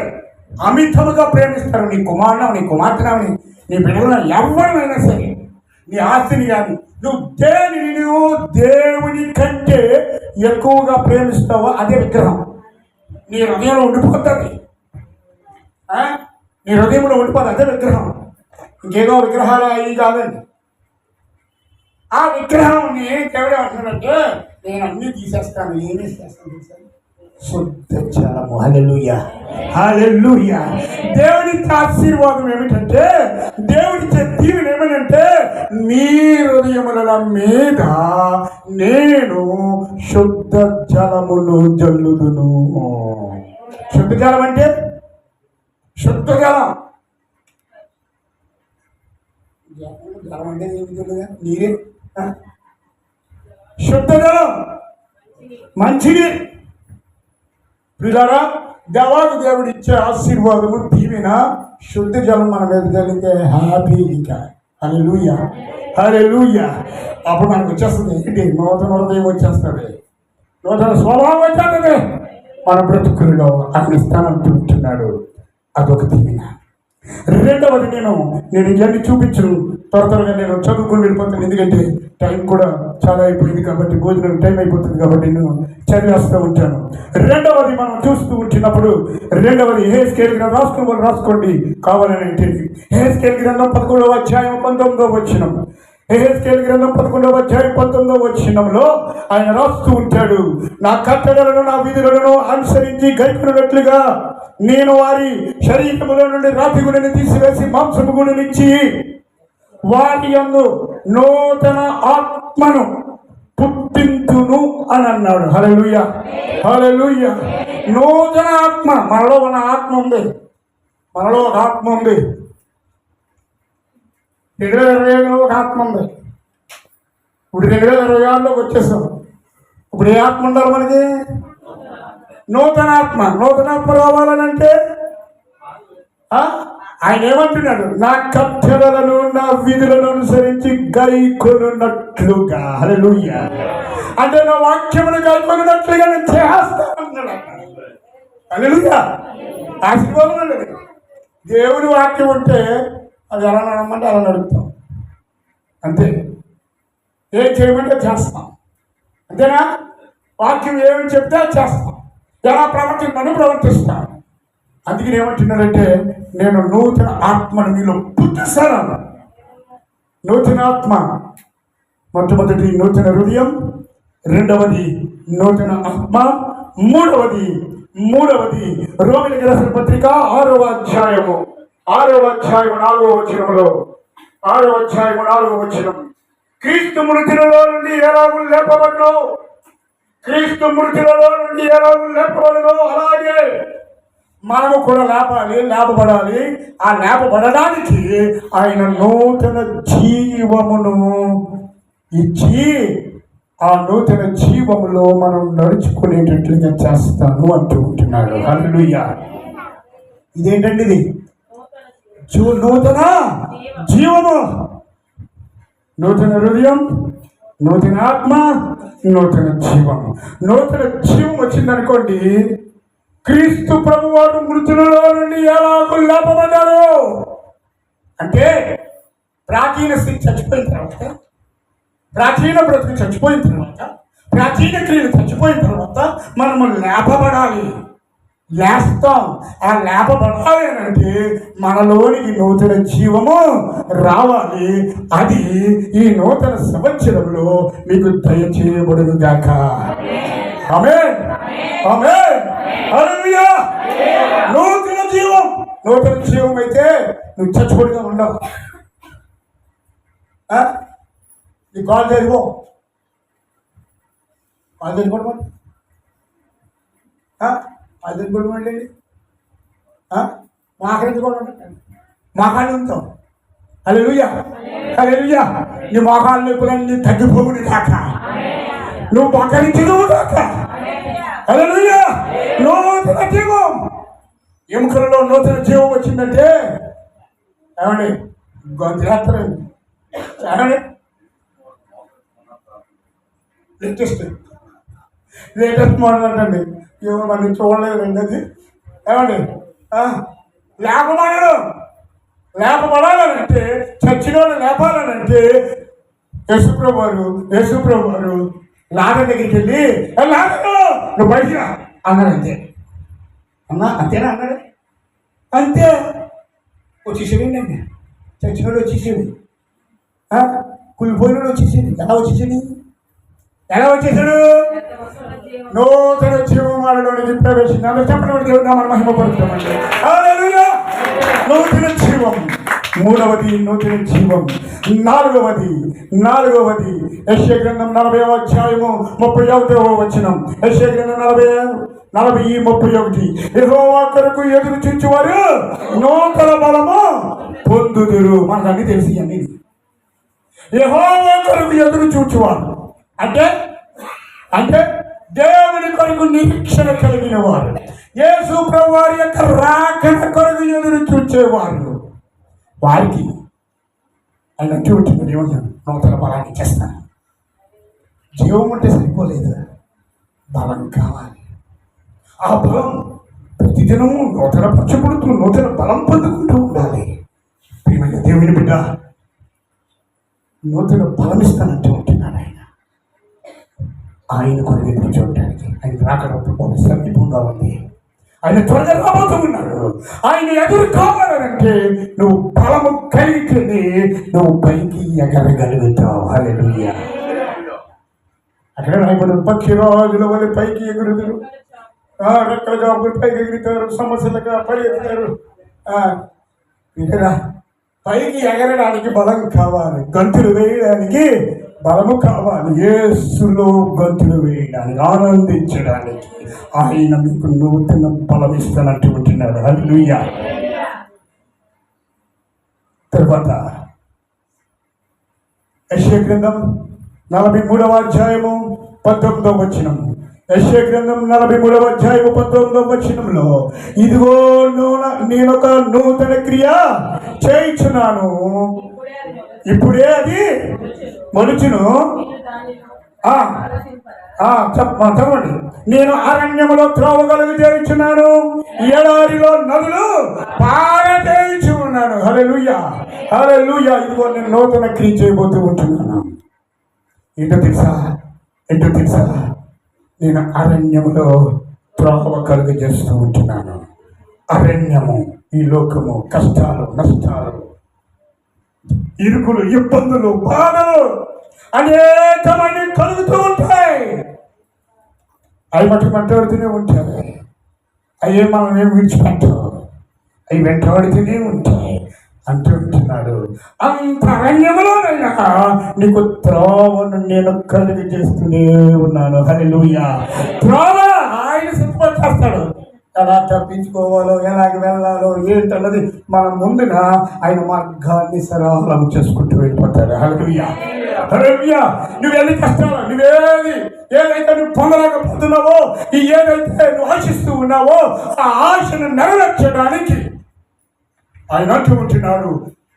అమితముగా ప్రేమిస్తారు, నీ కుమారుడు, నీ కుమార్తెనని, నీ బిడ్డలను, ఎవరినైనా సరే, నీ ఆస్తిని కానీ, నువ్వు దేవుని కంటే ఎక్కువగా ప్రేమిస్తావో అదే విగ్రహం నీ హృదయంలో ఉండిపోతుంది. నీ హృదయంలో ఉండిపోతుంది అదే విగ్రహం. ఇంకేదో విగ్రహాలు అవి కాదండి. ఆ విగ్రహాన్ని దేవుడు అంటున్నాడంటే నేను అన్ని తీసేస్తాను, ఏమీ చేస్తాను, శుద్ధ జలము. హల్లెలూయా, హల్లెలూయా. దేవుడిచ్చే ఆశీర్వాదం ఏమిటంటే, దేవుడిచ్చే దీవెన ఏమనంటే, మీ హృదయముల మీద నేను శుద్ధ జలమును జల్లుదును. శుద్ధ జలం అంటే శుద్ధ జలం. జలం అంటే ఏమిటి? నీరే. శుద్ధ జలం, మంచిది. పిల్లరా, దేవాది దేవుడు ఇచ్చే ఆశీర్వాదము, దీవెన, శుద్ధ జలం మన మీద కలిగితే హ్యాపీ. ఇంకా హల్లెలూయా, హల్లెలూయా. అప్పుడు మనకు వచ్చేస్తుంది ఏంటి? నూతన హృదయం వచ్చేస్తుంది, నూతన స్వభావం వచ్చేస్తుంది. మన బ్రతుకుల్లో అన్ని స్థానంతో ఉంటున్నాడు. అదొక దీవెన. రెండవది, నేను ఇవన్నీ చూపించను, త్వరగా నేను చదువుకుని వెళ్ళిపోతాను. ఎందుకంటే టైం కూడా చాలా అయిపోయింది కాబట్టి, భోజనం టైం అయిపోతుంది కాబట్టి నేను చదివేస్తూ ఉంటాను. రెండవది మనం చూస్తూ ఉంటున్నప్పుడు, రెండవది యెహెజ్కేలు గ్రంథం రాసుకుని వాళ్ళు రాసుకోండి కావాలని అంటే, యెహెజ్కేలు గ్రంథం 11వ అధ్యాయం 19వ వచనం. యెహెజ్కేలు గ్రంథం 11వ అధ్యాయం 19వ వచనంలో ఆయన రాస్తూ ఉంటాడు, నా కట్టడలను నా విధులను అనుసరించి గైకొనున్నట్లుగా నేను వారి శరీరములో నుండి రాతి గుడిని తీసివేసి మాంసపు గుడినిచ్చి వారి యందు నూతన ఆత్మను పుట్టింతును అని అన్నాడు. హల్లెలూయా, హల్లెలూయా. నూతన ఆత్మ, మనలో ఉన్న ఆత్మ ఉంది, మనలో ఒక ఆత్మ ఉంది. 2025లో ఒక ఆత్మ ఉంది. ఇప్పుడు 2026లోకి వచ్చేసాం. ఇప్పుడు ఏ ఆత్మ ఉండాలి మనకి? నూతన ఆత్మ. నూతన ఆత్మ రావాలనంటే ఆయన ఏమంటున్నాడు? నా కట్టడలను నా విధులను అనుసరించి గైకొనున్నట్లుగా. హల్లెలూయా. అంటే నా వాక్యమును గైకొనున్నట్లుగా నేను చేస్తానన్నాడు. హల్లెలూయా. ఆశీర్వాదం అండి. దేవుని వాక్యం ఉంటే అది ఎలా నడమంటే అలా నడుపుతాం, అంతే. ఏం చేయమంటే చేస్తాం, అంతేనా? వాక్యం ఏమని చెప్తే చేస్తాం, ఎలా ప్రవర్తిస్తాం. అందుకని ఏమంటున్నాడంటే, నేను నూతన ఆత్మను మీలో పుట్టిస్తాను. నూతన ఆత్మ, మొట్టమొదటి నూతన హృదయం, రెండవది నూతన ఆత్మ, మూడవది రోమీయులకు రాసిన పత్రిక 6వ అధ్యాయము 4వ వచనంలో, 6వ అధ్యాయము 4వ వచనం, క్రీస్తు మృతులలో నుండి ఎలాగూ లేపబడను, క్రీస్తు మృతులలో నుండి ఎలాగూ లేపబడను, అలాగే మనము కూడా లేపబడాలి. ఆ లేపబడడానికి ఆయన నూతన జీవమును ఇచ్చి ఆ నూతన జీవములో మనం నడుచుకునేటట్లుగా చేస్తాను అంటూ ఉంటున్నాడు. హల్లెలూయా. ఇదేంటండి? ఇది నూతన జీవము, నూతన హృదయం, నూతన ఆత్మ, నూతన జీవము. నూతన జీవం వచ్చిందనుకోండి, క్రీస్తు ప్రభువారు మృతులలో నుండి ఎలాగూ లేపబడ్డారు అంటే, ప్రాచీన స్థితి చచ్చిపోయిన తర్వాత, ప్రాచీన బ్రతుకు చచ్చిపోయిన తర్వాత, ప్రాచీన క్రియలు చచ్చిపోయిన తర్వాత మనము లేపబడాలి, లేస్తాం. ఆ లేపబడాలి అంటే మనలోనికి నూతన జీవము రావాలి. అది ఈ నూతన సంవత్సరంలో మీకు దయచేయబడును గాక. ఆమేన్, ఆమేన్, హల్లెలూయా. నూతన జీవం, నూతన జీవం అయితే నువ్వు చచ్చిపోడుగా ఉండవు. నీ కాల్ జరిగో, కాల్ జరిపోవడం అది వెళ్ళండి. మోకాళ్ళు ఉంటాం. హల్లెలూయా, హల్లెలూయా. నీ మోకాళ్ళ నొప్పులన్నీ తగ్గిపోవును కాక, నువ్వు మోకరించదువు కాక. హల్లెలూయా. నూతన జీవం, ఎముకలలో నూతన జీవం వచ్చిందంటే ఏమండి, గొంతులేస్తారండి. లేటెస్ట్ మోడల్ అంటండి. ఏమో మళ్ళీ చూడలేదండి అది. ఏమండి లేపబడాలంటే చచ్చిన వాళ్ళు లేపాలనంటే యేసుప్రభు వారు లాగర్ దగ్గరికి వెళ్ళి లాగరు నువ్వు బయటికి రా అన్నాడు. అంతే అన్నా, అంతేనా అన్నాడు. అంతే వచ్చేసాడండి. అండి చచ్చినోడు వచ్చేసాడు, కూలిపోయినాడు వచ్చేసాడు. ఎలా వచ్చేసాడు? నూతన జీవం వాళ్ళలోనికి ప్రవేశించాలి. చెప్పడం దేవుడు నామమున మహిమపరుస్తామండి. హల్లెలూయా. నూతన జీవం. మూడవది నూతన జీవం. నాలుగవది యెషయా గ్రంథం 40వ అధ్యాయము 31వ వచనం. యెషయా గ్రంథం 40:31. యెహోవా కొరకు ఎదురు చూచువారు నూతన బలము పొందుదురు. మనకు అన్ని తెలిసి అన్ని. యెహోవా కొరకు ఎదురు చూచువారు అంటే దేవుని కొరకు నిరీక్షణ కలిగిన వారు, యేసు ప్రభువు వారి యొక్క రాకడ కొరకు ఎదురు చూచేవారు, వారికి ఆయన చూచుకుని ఏమన్నాడు? నూతన బలాన్ని చేస్తాను. జీవం ఉంటే సరిపోలేదు, బలం కావాలి. ఆ బలం ప్రతిదినము నూతన పరచబడుతూ నూతన బలం పొందుకుంటూ ఉండాలి. ప్రియమైన దేవుని బిడ్డ, నూతన బలం ఇస్తానంటూ ఉంటున్నాడు ఆయన కొరకు ఎదురు చూడటానికి. ఆయన రాకడ సమీపంగా ఉంది. ఆయన త్వరగా రాబోతూ ఉన్నాడు. ఆయన ఎదురు కావాలంటే నువ్వు బలము కలిగితే నువ్వు పైకి ఎగరగలుగుతావు. హల్లెలూయా. అక్కడ రాయబడి పక్షిరాజుల వల్ల పైకి ఎగురుదురు, రెక్కలుగా పైకి ఎగురుతారు, సమస్యలుగా పరిగెత్తారు. పైకి ఎగరడానికి బలం కావాలి, గంతులు వేయడానికి బలము కావాలి. యేసులో గంతులు వేయడానికి, ఆనందించడానికి ఆయన మీకు నూతన బలం ఇస్తానంటూ ఉంటున్నాడు. హల్లెలూయా. తర్వాత యెషయా గ్రంథం 43వ అధ్యాయము 19వ వచనం. యెషయా గ్రంథం 43వ అధ్యాయము 19వ వచనంలో, ఇదిగో నేనొక నూతన క్రియ చేయించున్నాను, ఇప్పుడే అది మలుచును. చదవండి. నేను అరణ్యములో త్రోవగలుగు చేయించున్నాను, ఎడారిలో నదులు పారచేయించు ఉన్నాను. హల్లెలూయా. ఇదిగో నేను నూతన క్రియ చేయబోతూ ఉంటున్నాను. ఏంటో తెలుసా? నేను అరణ్యములో త్రోవ కలుగు చేస్తూ ఉంటున్నాను. అరణ్యము, ఈ లోకము, కష్టాలు, నష్టాలు, ఇరుకులు, ఇబ్బందులు, బాధలు అనేకమంది కలుగుతూ ఉంటాయి. అవి మటుకు వెంటాడుతూనే ఉంటాయి. అయ్యే మనం ఏం విడిచిపెట్టవు, అవి వెంటాడుతూనే ఉంటాయి అంటూ ఉంటున్నాడు. అంత అరణ్యములోనైనా నీకు త్రోవను నేను కలుగు చేస్తూనే ఉన్నాను. హల్లెలూయా. త్రోవ ఆయన సిద్ధపరిచేస్తాడు. ఎలా తప్పించుకోవాలో, ఎలాగ వెళ్ళాలో ఏంటన్నది మన ముందున ఆయన మార్గాన్ని సరళం చేసుకుంటూ వెళ్ళిపోతాడు. హల్లెలూయా. నువ్వు ఎన్ని కష్టాలు, ఏదైతే నువ్వు పొందలేకపోతున్నావో, ఏదైతే నువ్వు ఆశిస్తూ ఉన్నావో ఆ ఆశను నెరవేర్చడానికి ఆయన అంటూ ఉంటున్నాడు,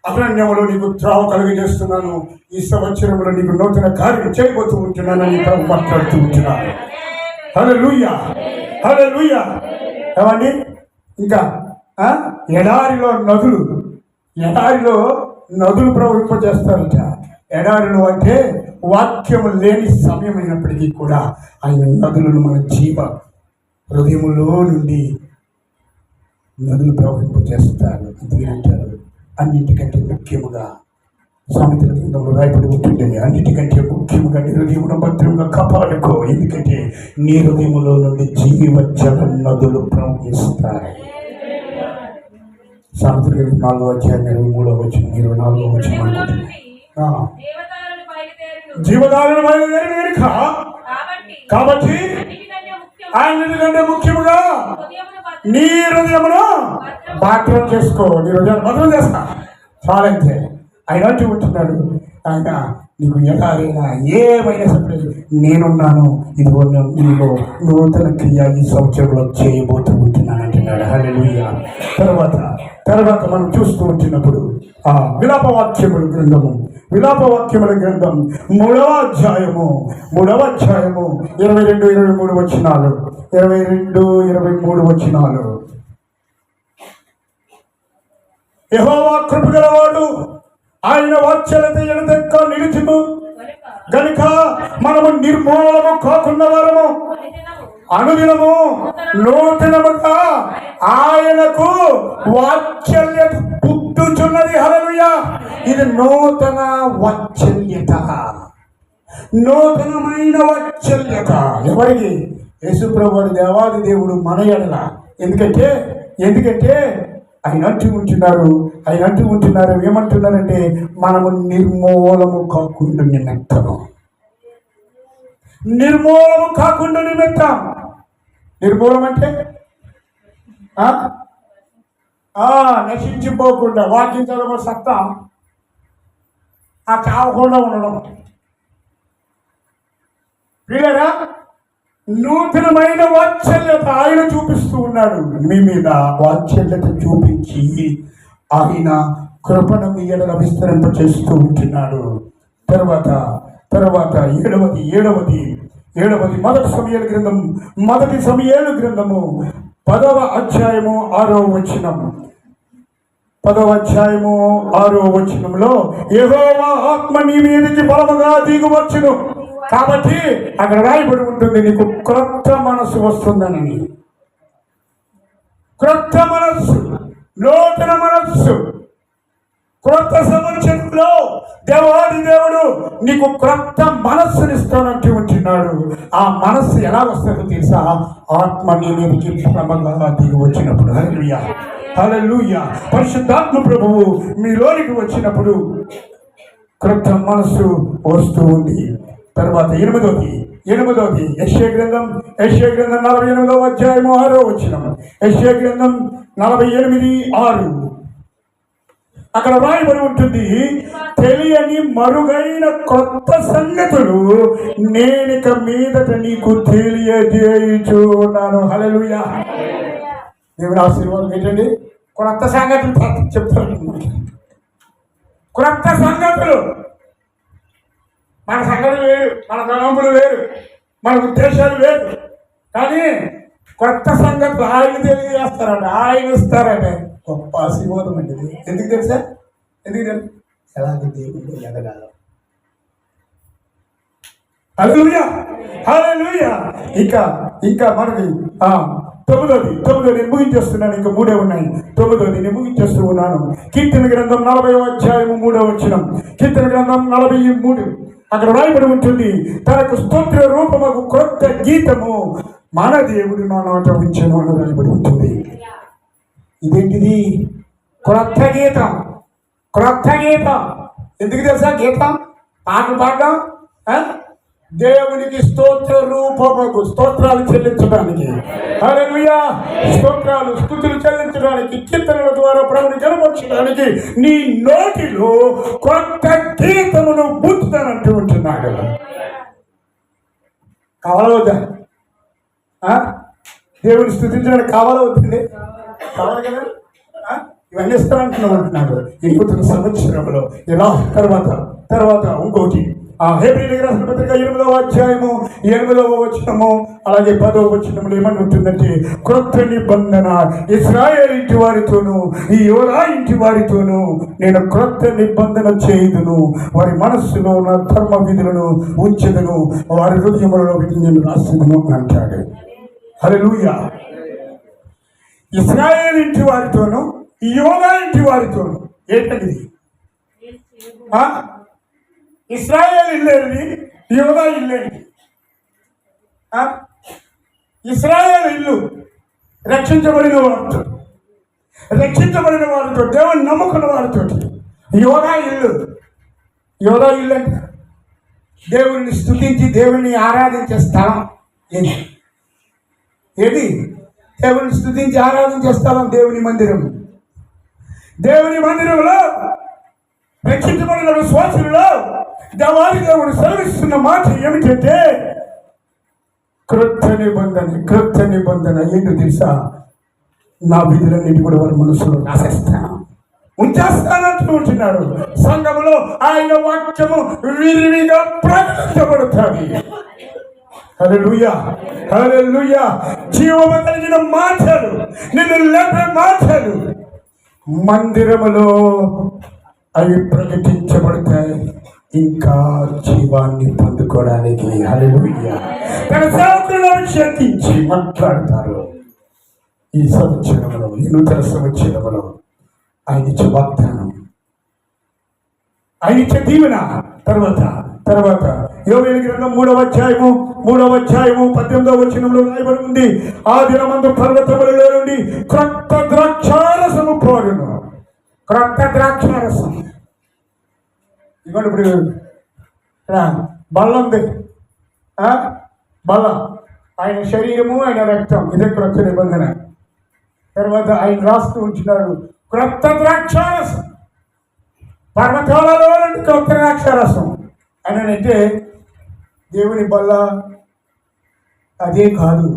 అరణ్యంలో నీకు త్రోవ కలుగజేస్తున్నాను, ఈ సంవత్సరంలో నీకు నూతన కార్యం చేయబోతూ ఉంటున్నానని మాట్లాడుతూ ఉంటున్నాను. హల్లెలూయా. ఏమండి, ఇంకా ఎడారిలో నదులు ప్రవహింపజేస్తారట. ఎడారిలో అంటే వాక్యము లేని సమయం అయినప్పటికీ కూడా ఆయన నదులను మన జీవ హృదయములో నుండి నదులు ప్రవహింపజేస్తారు. అందుకే అంటారు, అన్నింటికంటే ముఖ్యముగా సామెతల గ్రంథంలో రాయబడి ఉంటుంది, అన్నిటికంటే ముఖ్యముగా నీ హృదయమును భద్రంగా కాపాడుకో, ఎందుకంటే నీ హృదయములో నుండి జీవజల నదులు ప్రవహిస్తాయి. సామెతల గ్రంథం 4వ అధ్యాయం 23వ వచనం 24వ వచనం అనుకుంటున్నాను. జీవధారణ బయలుదేరి కాబట్టి అన్నిటికంటే ముఖ్యముగా నీ హృదయమును భద్రం చేసుకో. నీ హృదయాన్ని భద్రం చేస్తా చాలంతే. ఆయన అంటూ ఉంటున్నాడు, ఆయన నీకు ఎలాగైనా ఏమైనా సరే నేనున్నాను, ఇదిగో నీలో నూతన క్రియ ఈ సంవత్సరంలో చేయబోతూ ఉంటున్నాను అంటున్నాడు. హల్లెలూయా. తర్వాత మనం చూస్తూ ఉంటున్నప్పుడు విలాపవాక్యముల గ్రంథము 3వ అధ్యాయము 22, 23 వచనాలు. 22, 23 వచనాలు. యెహోవా కృపగలవాడు, ఆయన వాత్సల్యత ఎడతెక్క నిలిచును గనుక మనము నిర్మూలము కాకుండా వారము అనుదినము నూతనముగా ఆయనకు వాత్సల్యత పుట్టుచున్నది. హల్లెలూయా. ఇది నూతన వాత్సల్యత, నూతనమైన వాత్సల్యత. ఎవరికి? యేసుప్రభువు దేవాది దేవుడు మన ఎడల. ఎందుకంటే ఆయన అంటూ ఉంటున్నారు ఏమంటున్నారంటే మనము నిర్మూలము కాకుండా నిమిత్తం. నిర్మూలం అంటే నశించిపోకుండా, వాక్యం చదవ సత్తా చావకుండా ఉండడం. వీళ్ళరా నూతనమైన వాత్సల్యత ఆయన చూపిస్తూ ఉన్నాడు. మీ మీద వాత్సల్యత చూపించి ఆయన కృపను మీ ఎడల విస్తరింప చేస్తూ ఉంటున్నాడు. తర్వాత 7వది మొదటి సమూయేలు గ్రంథము 10వ అధ్యాయము 6వ వచనం. 10వ అధ్యాయము 6వ వచనంలో యెహోవా ఆత్మ నీ మీదకి బలముగా దిగువచ్చును. కాబట్టి అక్కడ రాయబడి ఉంటుంది నీకు క్రొత్త మనసు వస్తుందని. క్రొత్త మనస్సు, నూతన మనస్సు. క్రొత్త సంవత్సరంలో దేవాది దేవుడు నీకు క్రొత్త మనస్సునిస్తానంటూ ఉంటున్నాడు. ఆ మనస్సు ఎలా వస్తుందో తెలుసా? ఆత్మ నీ మీదకి బలముగా దిగి వచ్చినప్పుడు. హల్లెలూయా, హల్లెలూయా. పరిశుద్ధాత్మ ప్రభువు మీలోనికి వచ్చినప్పుడు క్రొత్త మనస్సు వస్తూ ఉంది. తర్వాత 8వది యెషయా గ్రంథం 48వ అధ్యాయము 6వ వచనం. యెషయా గ్రంథం 48:6. అక్కడ రాయబడి ఉంటుంది, తెలియని మరుగైన కొత్త సంగతులు నేనిక మీదట నీకు తెలియజేయుచున్నాను. హల్లెలూయా. దేవుని ఆశీర్వాదం ఏంటండి? కొత్త సంగతులు చెప్తాను. క్రొత్త సంగతులు. మన సంగతులు వేరు, మన తలంపులు వేరు, మన ఉద్దేశాలు వేరు. కానీ కొత్త సంగతులు ఆయన తెలియజేస్తారట, ఆయన ఇస్తారట. గొప్ప ఆశీర్వాదం అండి. ఎందుకు తెలుసా? ఎలాంటి దేవుడు ఎదగాలి. హల్లెలూయా, హల్లెలూయా. ఇంకా మనకి 9 ముగించేస్తున్నాను. ఇంకా 3 ఉన్నాయి. 9 ముగించేస్తూ ఉన్నాను. కీర్తన గ్రంథం 40వ అధ్యాయము 3వ వచనం. కీర్తన గ్రంథం 43. అక్కడ రాయబడి ఉంటుంది, తనకు స్తోత్ర రూపముకు క్రొత్త గీతము మన దేవుడు నా నోట ఉంచెను అని రాయబడి ఉంటుంది. ఇదేంటిది? క్రొత్త గీతం. ఎందుకు తెలుసా? గీతం పాటలు పాడడం దేవునికి స్తోత్ర రూపముకు, స్తోత్రాలు చెల్లించడానికి. హల్లెలూయా. స్తోత్రాలు, స్తుతులు చెల్లించడానికి, కీర్తనల ద్వారా ప్రభుని కనపరచడానికి నీ నోటిలో కొత్త గీతమును బుద్ధితానంటూ ఉంటున్నాడు. కావాలా వద్దా? దేవుని స్తుతించడానికి కావాలా వద్దండి? కావాలి కదా. ఇవన్నీ ఇస్తానంటున్నావు అంటున్నాడు. ఈ నూతన సంవత్సరంలో ఇలా తర్వాత ఇంకోటి హెబ్రీయులకు రాసిన పత్రిక 8వ అధ్యాయము 8వ వచనము అలాగే 10వ వచనంలో ఏమని ఉంటుందంటే, క్రొత్త నిబంధన ఇశ్రాయేలు ఇంటి వారితోనూ ఈ యోధా ఇంటి వారితోనూ నేను క్రొత్త నిబంధన చేయుదును, వారి మనస్సులో నా ధర్మ విధులను ఉంచెదను, వారి హృదయములలో వీటిని నేను రాసేదను అంటాడు. హల్లెలూయా. ఇశ్రాయేలు ఇంటి వారితోనూ ఈ యోధా ఇంటి వారితోనూ. ఏంటండి? ఇశ్రాయేల్ ఇల్లేది, యోధా ఇల్లేది. ఇశ్రాయేల్ ఇల్లు రక్షించబడిన వారితో, దేవుని నమ్ముకున్న వారితో. యోధా ఇల్లు అంటే దేవుని స్తుతించి దేవుని ఆరాధించే స్థలం. ఏది? దేవుని స్తుతించి ఆరాధించే స్థలం దేవుని మందిరం. దేవుని మందిరంలో రక్షించబడిన విశ్వాసులలో దేవాది దేవుడు సెలవిస్తున్న మాట ఏమిటంటే, క్రొత్త నిబంధన ఏంటో తెలుసా? నా విధులన్నిటి కూడా వారి మనసులో రాసేస్తాను. ఉంచేస్తానంటూ ఉంటున్నాడు. సంఘములో ఆయన వాక్యము విరివిగా ప్రకటించబడుతుంది. హల్లెలూయా, హల్లెలూయా. జీవము కలిగిన మాటలు, నిన్ను లేపే మాటలు మందిరములో అవి ప్రకటించబడతాయి, ఇంకా జీవాన్ని పొందుకోవడానికి. హల్లెలూయా. తన సేవకులను అభిషేకించి మాట్లాడతారు. ఈ సంవత్సరంలో, ఈ నూతన సంవత్సరంలో ఆయన ఇచ్చే వాగ్దానం, ఆయన ఇచ్చే దీవెన. తర్వాత యోవేలు గ్రంథం 3వ అధ్యాయము 18వ వచనంలో రాయబడి ఉంది, ఆ దినమందు పర్వతములలో నుండి క్రొత్త ద్రాక్షారసము పోరును. క్రొత్త ద్రాక్షారసం. ఇవ్వండి. ఇప్పుడు బల్ల ఉంది, బల్ల, ఆయన శరీరము, ఆయన రక్తం, ఇదే క్రొత్త నిబంధన. తర్వాత ఆయన రాస్తూ ఉంటున్నాడు, క్రొత్త ద్రాక్షారసం, పర్వతాలలో నుండి క్రొత్త ద్రాక్షారసం అని అంటే దేవుని బల్ల అదే కాదు.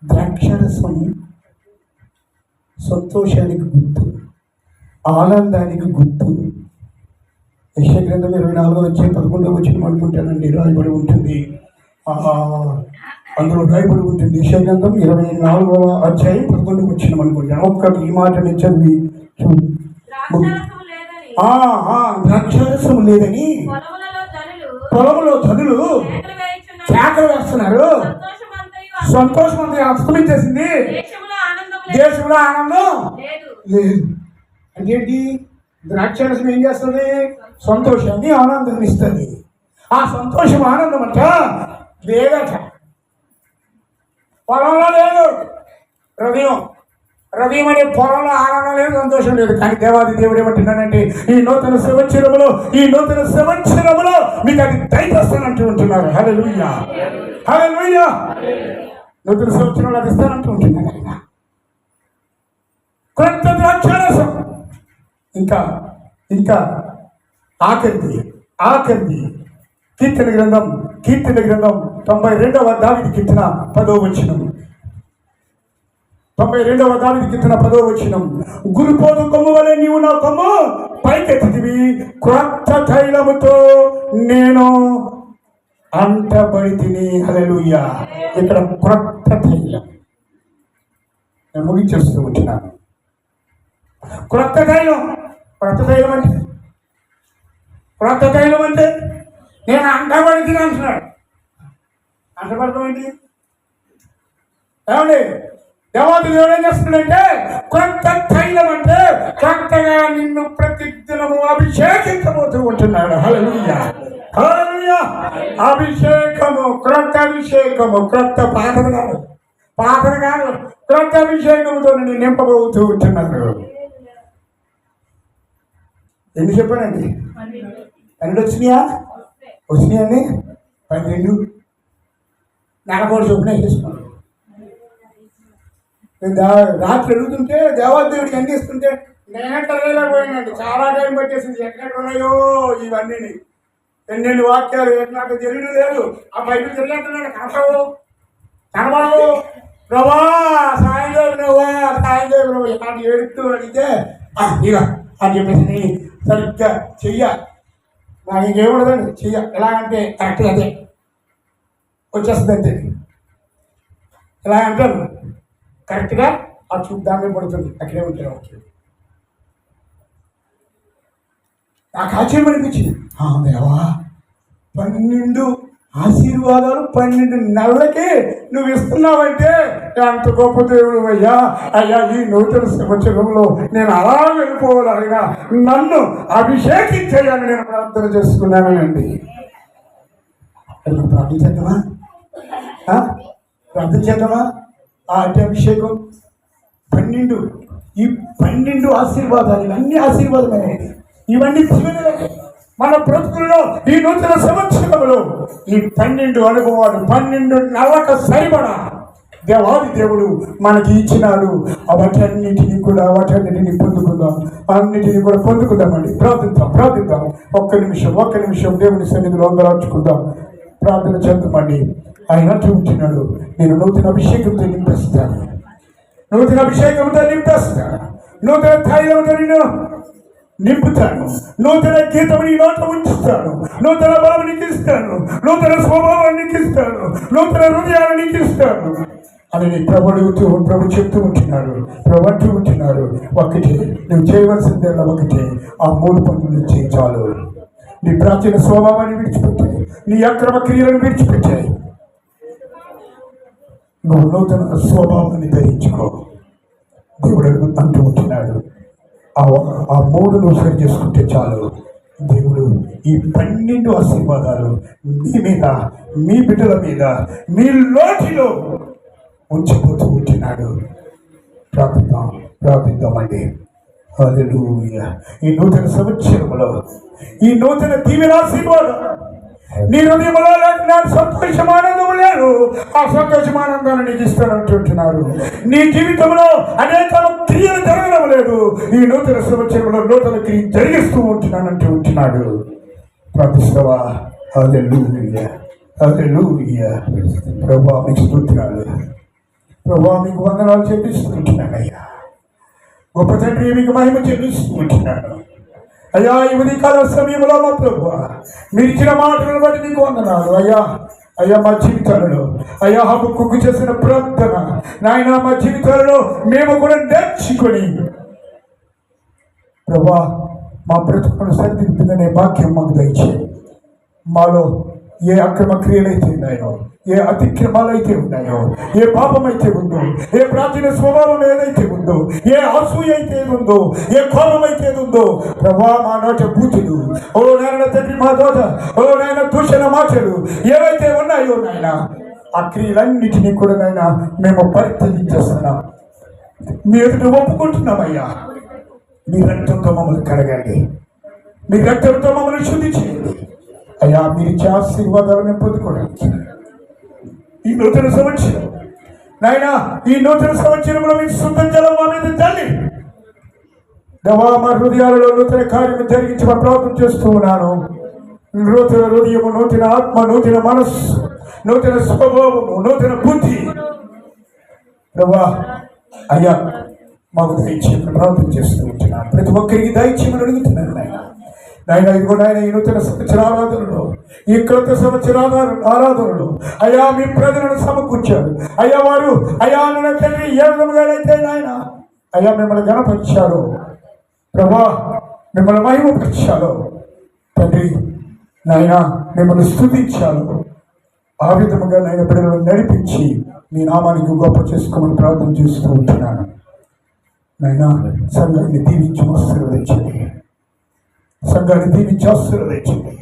ద్రాక్షారసం సంతోషానికి గుర్తు, ఆనందానికి గుర్తు. యెషయా గ్రంథం 24వ అధ్యాయం 11వ వచనం అనుకుంటానండి రాయబడి ఉంటుంది. అందులో రాయబడి ఉంటుంది. యెషయా గ్రంథం 24వ అధ్యాయం 11వ వచనం అనుకుంటాను. ఒక్కటి ఈ మాటని చదివి చూడు. ద్రాక్షారసం లేదని పొలంలో ధనులు కేకలు వేస్తున్నారు. సంతోషం అంతా అస్తమించేసింది, దేశంలో ఆనందం లేదు. అదేంటి? ద్రాక్షారసం ఏం చేస్తుంది? సంతోషాన్ని, ఆనందాన్ని ఇస్తుంది. ఆ సంతోషం, ఆనందం అంట లేదట, పొలంలో లేదు. హృదయం అనే పొలంలో ఆనందం లేదు, సంతోషం లేదు. కానీ దేవాది దేవుడు ఏమంటున్నానంటే, ఈ నూతన సంవత్సరములో మీకు అది దయచేస్తానంటూ ఉంటున్నారు. హల్లెలూయా, హల్లెలూయా. నూతన సంవత్సరంలో అది ఇస్తానంటూ ఉంటున్నారు ఆయన. కొత్త ద్రాక్షారసం. ఇంకా ఆఖరిది కీర్తన గ్రంథం 92వ దావీదు కీర్తన 10వ వచనం. 92వ దావీదు కీర్తన 10వ వచనం. గురుపోదు కొమ్ము వలె నీవు నా కొమ్ము పైకెత్తితివి, క్రొత్త తైలముతో నేను అంటబడితిని. హల్లెలూయా. ఇక్కడ క్రొత్త తైలం. నేను ముగించేస్తూ ఉంటున్నాను. క్రొత్త తైలం అంటే నేను అంటబడితిని అంటున్నాడు. అంటబడతాం ఏంటి? ఏమండి? దేవాది దేవుడు ఏం చేస్తున్నాడంటే, క్రొత్త తైలం అంటే కొత్తగా నిన్ను ప్రతిదినము అభిషేకించబోతూ ఉంటున్నాడు. హల్లెలూయా, హల్లెలూయా. అభిషేకము, క్రొత్త అభిషేకము, క్రొత్త పాత్ర కాదు, క్రొత్త అభిషేకముతో నిన్ను నింపబోతూ ఉంటున్నాడు. ఎన్ని చెప్పానండి? 12 వచ్చినాయండి. 12 నెలకోటి చొప్పున వేసుకున్నాను. రాత్రి అడుగుతుంటే దేవాదేవుడికి అన్ని ఇస్తుంటే నేనే తరగలేకపోయానండి. చాలా టైం పట్టేసింది. ఎక్కడ ఉన్నాయో ఇవన్నీ, ఎన్నెన్ని వాక్యాలు నాకు తెలియడం లేదు. ఆ బైబిల్ తిరిగేస్తున్నాడు, కనబడవు. ప్రభా సాయం చేయవు ఇలాంటి ఏడుతూ అడిగితే ఇక అని చెప్పేసి సరిగ్గా చెయ్యాలి. నాకు ఇంకేముండదండి, చెయ్యాలి. ఎలాగంటే కరెక్ట్గా అదే వచ్చేస్తుంది అంతే. ఎలా అంటారు కరెక్ట్గా ఆ చూద్దామే పడుతుంది, అక్కడే ఉంటారు. నాకు ఆశ్చర్యం అనిపించింది. దేవా 12 ఆశీర్వాదాలు 12 నెలలకి నువ్వు ఇస్తున్నావంటే ఎంత గొప్ప దేవుడు అయ్యా. ఈ నూతన సంవత్సరంలో నేను అలా వెళ్ళిపోవాలి. అయినా నన్ను అభిషేకించేయాలని నేను ప్రార్థన చేసుకున్నానండి. ప్రార్థన చేద్దామా? అంటే అభిషేకం 12, ఈ 12 ఆశీర్వాదాలు, ఇవన్నీ ఆశీర్వాదమైనవి. ఇవన్నీ మన బ్రతుకుల్లో ఈ నూతన సంవత్సరంలో ఈ 12 అనుభవాలు, 12 నెలలకు సరిపడా దేవాది దేవుడు మనకి ఇచ్చినాడు. వాటన్నిటిని పొందుకుందాం. అన్నిటిని కూడా పొందుకుందామండి. ప్రార్థిద్దాం. ఒక్క నిమిషం దేవుని సన్నిధిలో అందరాచుకుందాం. ప్రార్థన చేద్దామండి. ఆయన చూపుతున్నాడు, నేను నూతన అభిషేకంతో నింపేస్తాను. నూతన తైలముతో నిన్ను నింపుతాను, నూతన గీతము నీ నోట ఉంచుతాను, నూతన బలం నీకు ఇస్తాను, నూతన స్వభావాన్ని నీకు ఇస్తాను, నూతన హృదయాన్ని నీకు ఇస్తాను అని నీ ప్రభు చెప్తూ ఉంటున్నారు. ప్రభు అంటూ ఉంటున్నారు, ఒకటి నువ్వు చేయవలసిందల్లా ఒకటి, ఆ 3 పనులు చేయి చాలు. నీ ప్రాచీన స్వభావాన్ని విడిచిపెట్టాయి, నీ అక్రమ క్రియలను విడిచిపెట్టాయి, నువ్వు నూతన స్వభావాన్ని ధరించుకో. దేవుడు అంటూ ఉంటున్నాడు, ఆ 3 నువ్వు సరి చేసుకుంటే చాలు. దేవుడు ఈ 12 ఆశీర్వాదాలు మీ మీద, మీ బిడ్డల మీద, మీ లోటిలో ఉంచిపోతూ ఉంటున్నాడు. ప్రార్థిద్దామండి. హల్లెలూయా. ఈ నూతన సంవత్సరంలో, ఈ నూతన దీవెనాశీర్వాదం నీ హృదయంలో నాకు సంతోషం ఆనందం లేదు, ఆ సంతోషం ఆనందాన్ని నీకు ఇస్తానంటుంటున్నారు. నీ జీవితంలో అనేక క్రియలు జరగడం లేదు, ఈ నూతన సంవత్సరంలో నూతన క్రియ జరిగిస్తూ ఉంటున్నానంటూ ఉంటున్నాడు. ప్రార్థిస్తావా? హల్లెలూయా, హల్లెలూయా. ప్రభువా మీకు స్తుతులు, ప్రభువా మీకు వందనాలు చెల్లిస్తుంటున్నానయ్యా. గొప్ప తండ్రి మీకు మహిమ చెల్లిస్తూ ఉంటున్నాను అయ్యా. ఈ ఉదయకాల సమయంలో మా ప్రభువా మీరు ఇచ్చిన మాటలను బట్టి మీకు వందనాలు అయ్యా. అయ్యా మా జీవితాలలో అయ్యా హబక్కుకు చేసిన ప్రార్థన నాయన మా జీవితాలలో మేము కూడా నేర్చుకొని ప్రభువా మా బ్రతుకును సరిదిద్దుకునే భాగ్యం మాకు దయచేయండి. మాలో ఏ అక్రమ క్రియలైతే ఉన్నాయో, ఏ అతిక్రమాలు అయితే ఉన్నాయో, ఏ పాపం అయితే ఉందో, ఏ ప్రాచీన స్వభావం ఏదైతే ఉందో, ఏ అసూయ అయితే ఉందో, ఏ కోపం అయితే ఉందో ప్రభా మా నోట బూతులు, ఓ నాయన తండ్రి మా దోట, ఓ నాయన దూషణ మాటలు ఏవైతే ఉన్నాయో నాయన, ఆ క్రియలన్నిటినీ కూడా నాయన మేము పరిత్యజించేస్తున్నాం. మీ ఎదుట ఒప్పుకుంటున్నామయ్యా. మీ రక్తంతో మమ్మల్ని కడగండి, మీ రక్తంతో మమ్మల్ని శుద్ధి చేయండి అయ్యా. మీరు ఇచ్చే ఆశీర్వాదాలను పొందుకోవడానికి ఈ నూతన సంవత్సరం నాయన, ఈ నూతన సంవత్సరంలో మీకు శుద్ధ జలం మా మీద చల్లి దేవా మా హృదయాలలో నూతన కార్యము జరిగించి మా ప్రార్థన చేస్తూ ఉన్నాను. నూతన హృదయము, నూతన ఆత్మ, నూతన మనస్సు, నూతన స్వభావము, నూతన బుద్ధి దేవా అయ్యా మాకు దయచేయమని ప్రార్థన చేస్తూ ఉంటున్నాను. ప్రతి ఒక్కరికి దయచేయమని అడుగుతున్నాను నాయన. నాయన ఇదిగో నాయన ఈ నూతన సంవత్సర ఆరాధనలో, ఈ క్రొత్త సంవత్సర ఆరాధనలో అయ్యా మీ ప్రజలను సమకూర్చారు అయ్యా. వారు అయ్యా నన్ను తండ్రి ఏ విధముగానైతే నాయన అయ్యా మిమ్మల్ని గణపరిచారు ప్రభా, మిమ్మల్ని మహిమపరిచారు తండ్రి నాయన, మిమ్మల్ని స్తుతించారు. ఆ విధముగా నాయన బిడ్డలను నడిపించి మీ నామానికి గొప్ప చేసుకోమని ప్రార్థన చేస్తూ ఉంటున్నాను నాయన. సంఘాన్ని దీవించి ఆశీర్వదించండి, సంఘాన్ని దీవించి ఆశీర్వదించండి.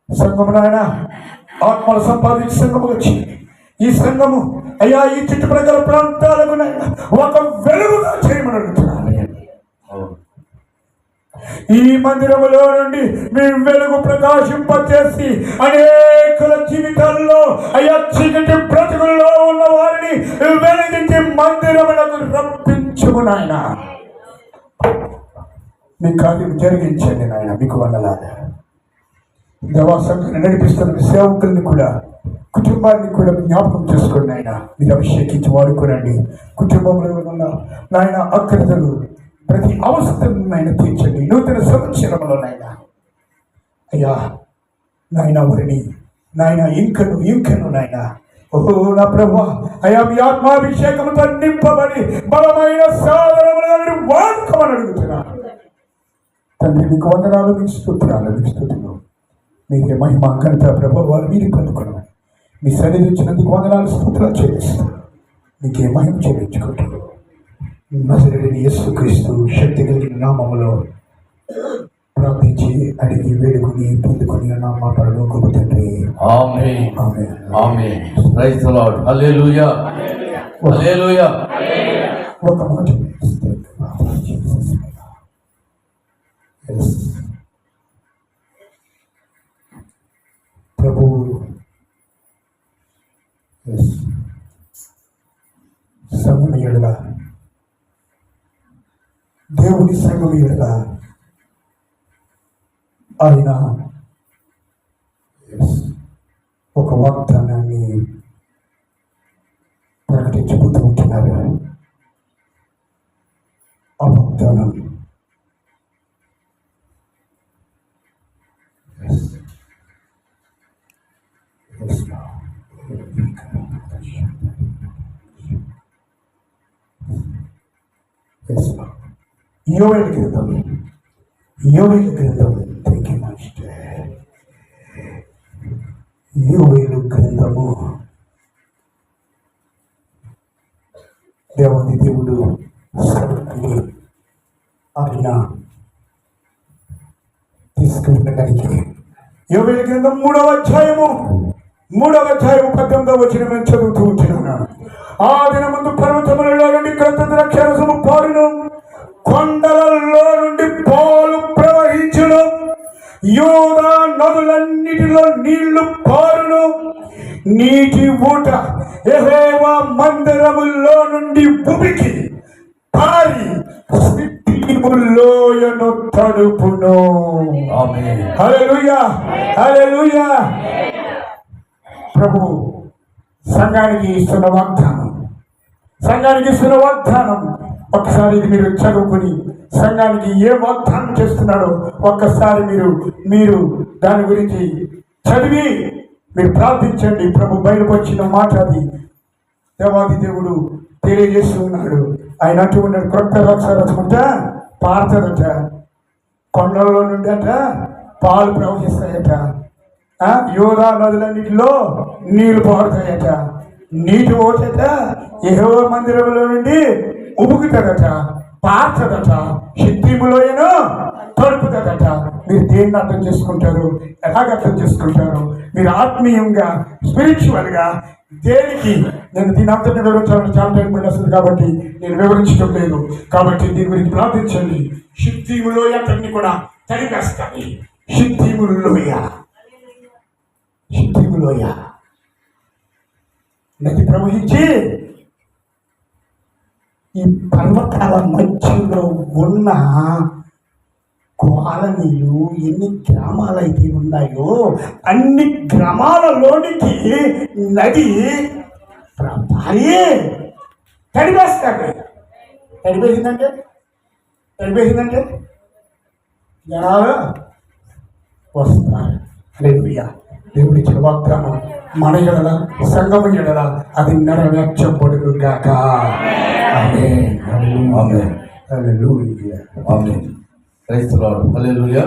సంఘము నాయన ఆత్మలు సంపాదించి సంఘము వచ్చింది. ఈ సంఘము అయ్యా ఈ చుట్టుప్రక్కల ప్రాంతాలకు నాయన ఒక వెలుగుగా చేయమని అడుగుతున్నాను. ఈ మందిరములో నుండి మీ వెలుగు ప్రకాశింపచేసి అనేకుల జీవితాల్లో అయ్యా చీకటి బ్రతుకుల్లో ఉన్న వారిని వెలిగించి మందిరములకు రప్పించుము నాయన. మీ కార్యం జరిగించండి నాయన. మీకు వందనాలు. దేవాసంగాన్ని నడిపిస్తున్న సేవకుల్ని కూడా, కుటుంబాన్ని కూడా జ్ఞాపకం చేసుకోండి నాయన. మీరు అభిషేకించి వాడుకోనండి. కుటుంబంలో ఉన్న నాయన అక్కడలు ప్రతి అవసరం నాయన తీర్చండి. నూతన సంవత్సరంలో నాయన అయ్యా నాయన వారిని నాయన ఇంకను నాయన ఓహో నా ప్రభు అయ్యా మీ ఆత్మాభిషేకంతో నింపబడి బలమైన సాధనములను వాడుకోమని అడుగుతున్నాను తండ్రి. మీకు వందనాలు, మీకు స్తుతులు, మీకు స్తుతులు. మీకే మహిమ ఘనత ప్రభావాలు మీరు పొందుకున్నాను. మీ సన్నిధి వచ్చినందుకు వందనాలు, స్తుతులు చెల్లిస్తాను. మీకే మహిమ చెల్లించుకుంటున్నాను. నజరేయుడైన యేసుక్రీస్తు శక్తి కలిగిన నామములో ప్రార్థించి అడిగి వేడుకుని పొందుకుని నా మా పరలోకపు తండ్రి. ఆమేన్, ఆమేన్. Praise the lord. హల్లెలూయా, హల్లెలూయా. ఒక మాట ప్రభు సంఘం ఎడల, దేవుని సంఘం ఎడల ఆయన ఒక వాగ్దానాన్ని ప్రకటించబోతూ ఉంటున్నారు. వాగ్దానం. యోవేలు గ్రంథం, యోవేలు గ్రంథం. Thank you master. యోవేలు గ్రంథము. దేవాది దేవుడు సర్వని ఆయన తీసుకువెళ్ళడానికి యోవేలు గ్రంథం 3వ అధ్యాయము 18వ వచనం నేను చదువుతూ ఉంటున్నాను. ఆ దినమందు పర్వతములలో నుండి క్రొత్త ద్రాక్షారసము పారును, కొండలలో నుండి పాలు ప్రవహించును, యూదా నదులన్నిటిలో నీళ్లు పారును, నీటి ఊట యెహోవా మందిరములో నుండి ఉబికి పారి లోయను తడుపును. ఆమేన్. హల్లెలూయా, హల్లెలూయా. ప్రభు సంఘానికి ఇస్తున్న వాగ్దానం, సంఘానికి ఇస్తున్న వాగ్దానం. ఒకసారి ఇది మీరు చదువుకుని సంఘానికి ఏ వాగ్దానం చేస్తున్నాడో ఒక్కసారి మీరు దాని గురించి చదివి మీరు ప్రార్థించండి. ప్రభు బయటకు వచ్చిన మాట అది. దేవాది దేవుడు తెలియజేస్తూ ఉన్నాడు. ఆయన అంటూ ఉన్నాడు, క్రొత్త ద్రాక్షారసం అంట పారుతుందట, కొండలలో నుండి అట పాలు ప్రవహిస్తాయట, యూదా నదులన్నిటిలో నీళ్లు పారుతాయట, నీటి ఓటట యెహోవా మందిరంలో నుండి ఉబుకుతుందట, పారుతుందట, షిత్తీములోయను తడుపుతుందట. మీరు దేన్ని అర్థం చేసుకుంటారు? ఎలాగ అర్థం చేసుకుంటారు? మీరు ఆత్మీయంగా స్పిరిచువల్గా దేనికి? నేను దీని అంతటి వివరించాలని చాలా టైం పడిస్తుంది కాబట్టి నేను వివరించడం లేదు. కాబట్టి దీని గురించి ప్రార్థించండి. షిత్తీములోయ అతన్ని కూడా తడిపేస్తాయి. షిత్తీములోయ నది ప్రవహించి ఈ పర్వతాల మధ్యలో ఉన్న కాలనీలు ఎన్ని గ్రామాలైతే ఉన్నాయో అన్ని గ్రామాలలోనికి నది పారి తడిపేస్తాడు. తడిపేసిందంటే జనాలు వస్తారు. హల్లెలూయా. దేవుడిచ్చిన వాగ్దానం మన ఎడల, సంఘము ఎడల అది నెరవేర్చబడును గాక. ఆమేన్. ఆమేన్. హల్లెలూయా. ఆమేన్. Praise the lord. హల్లెలూయా.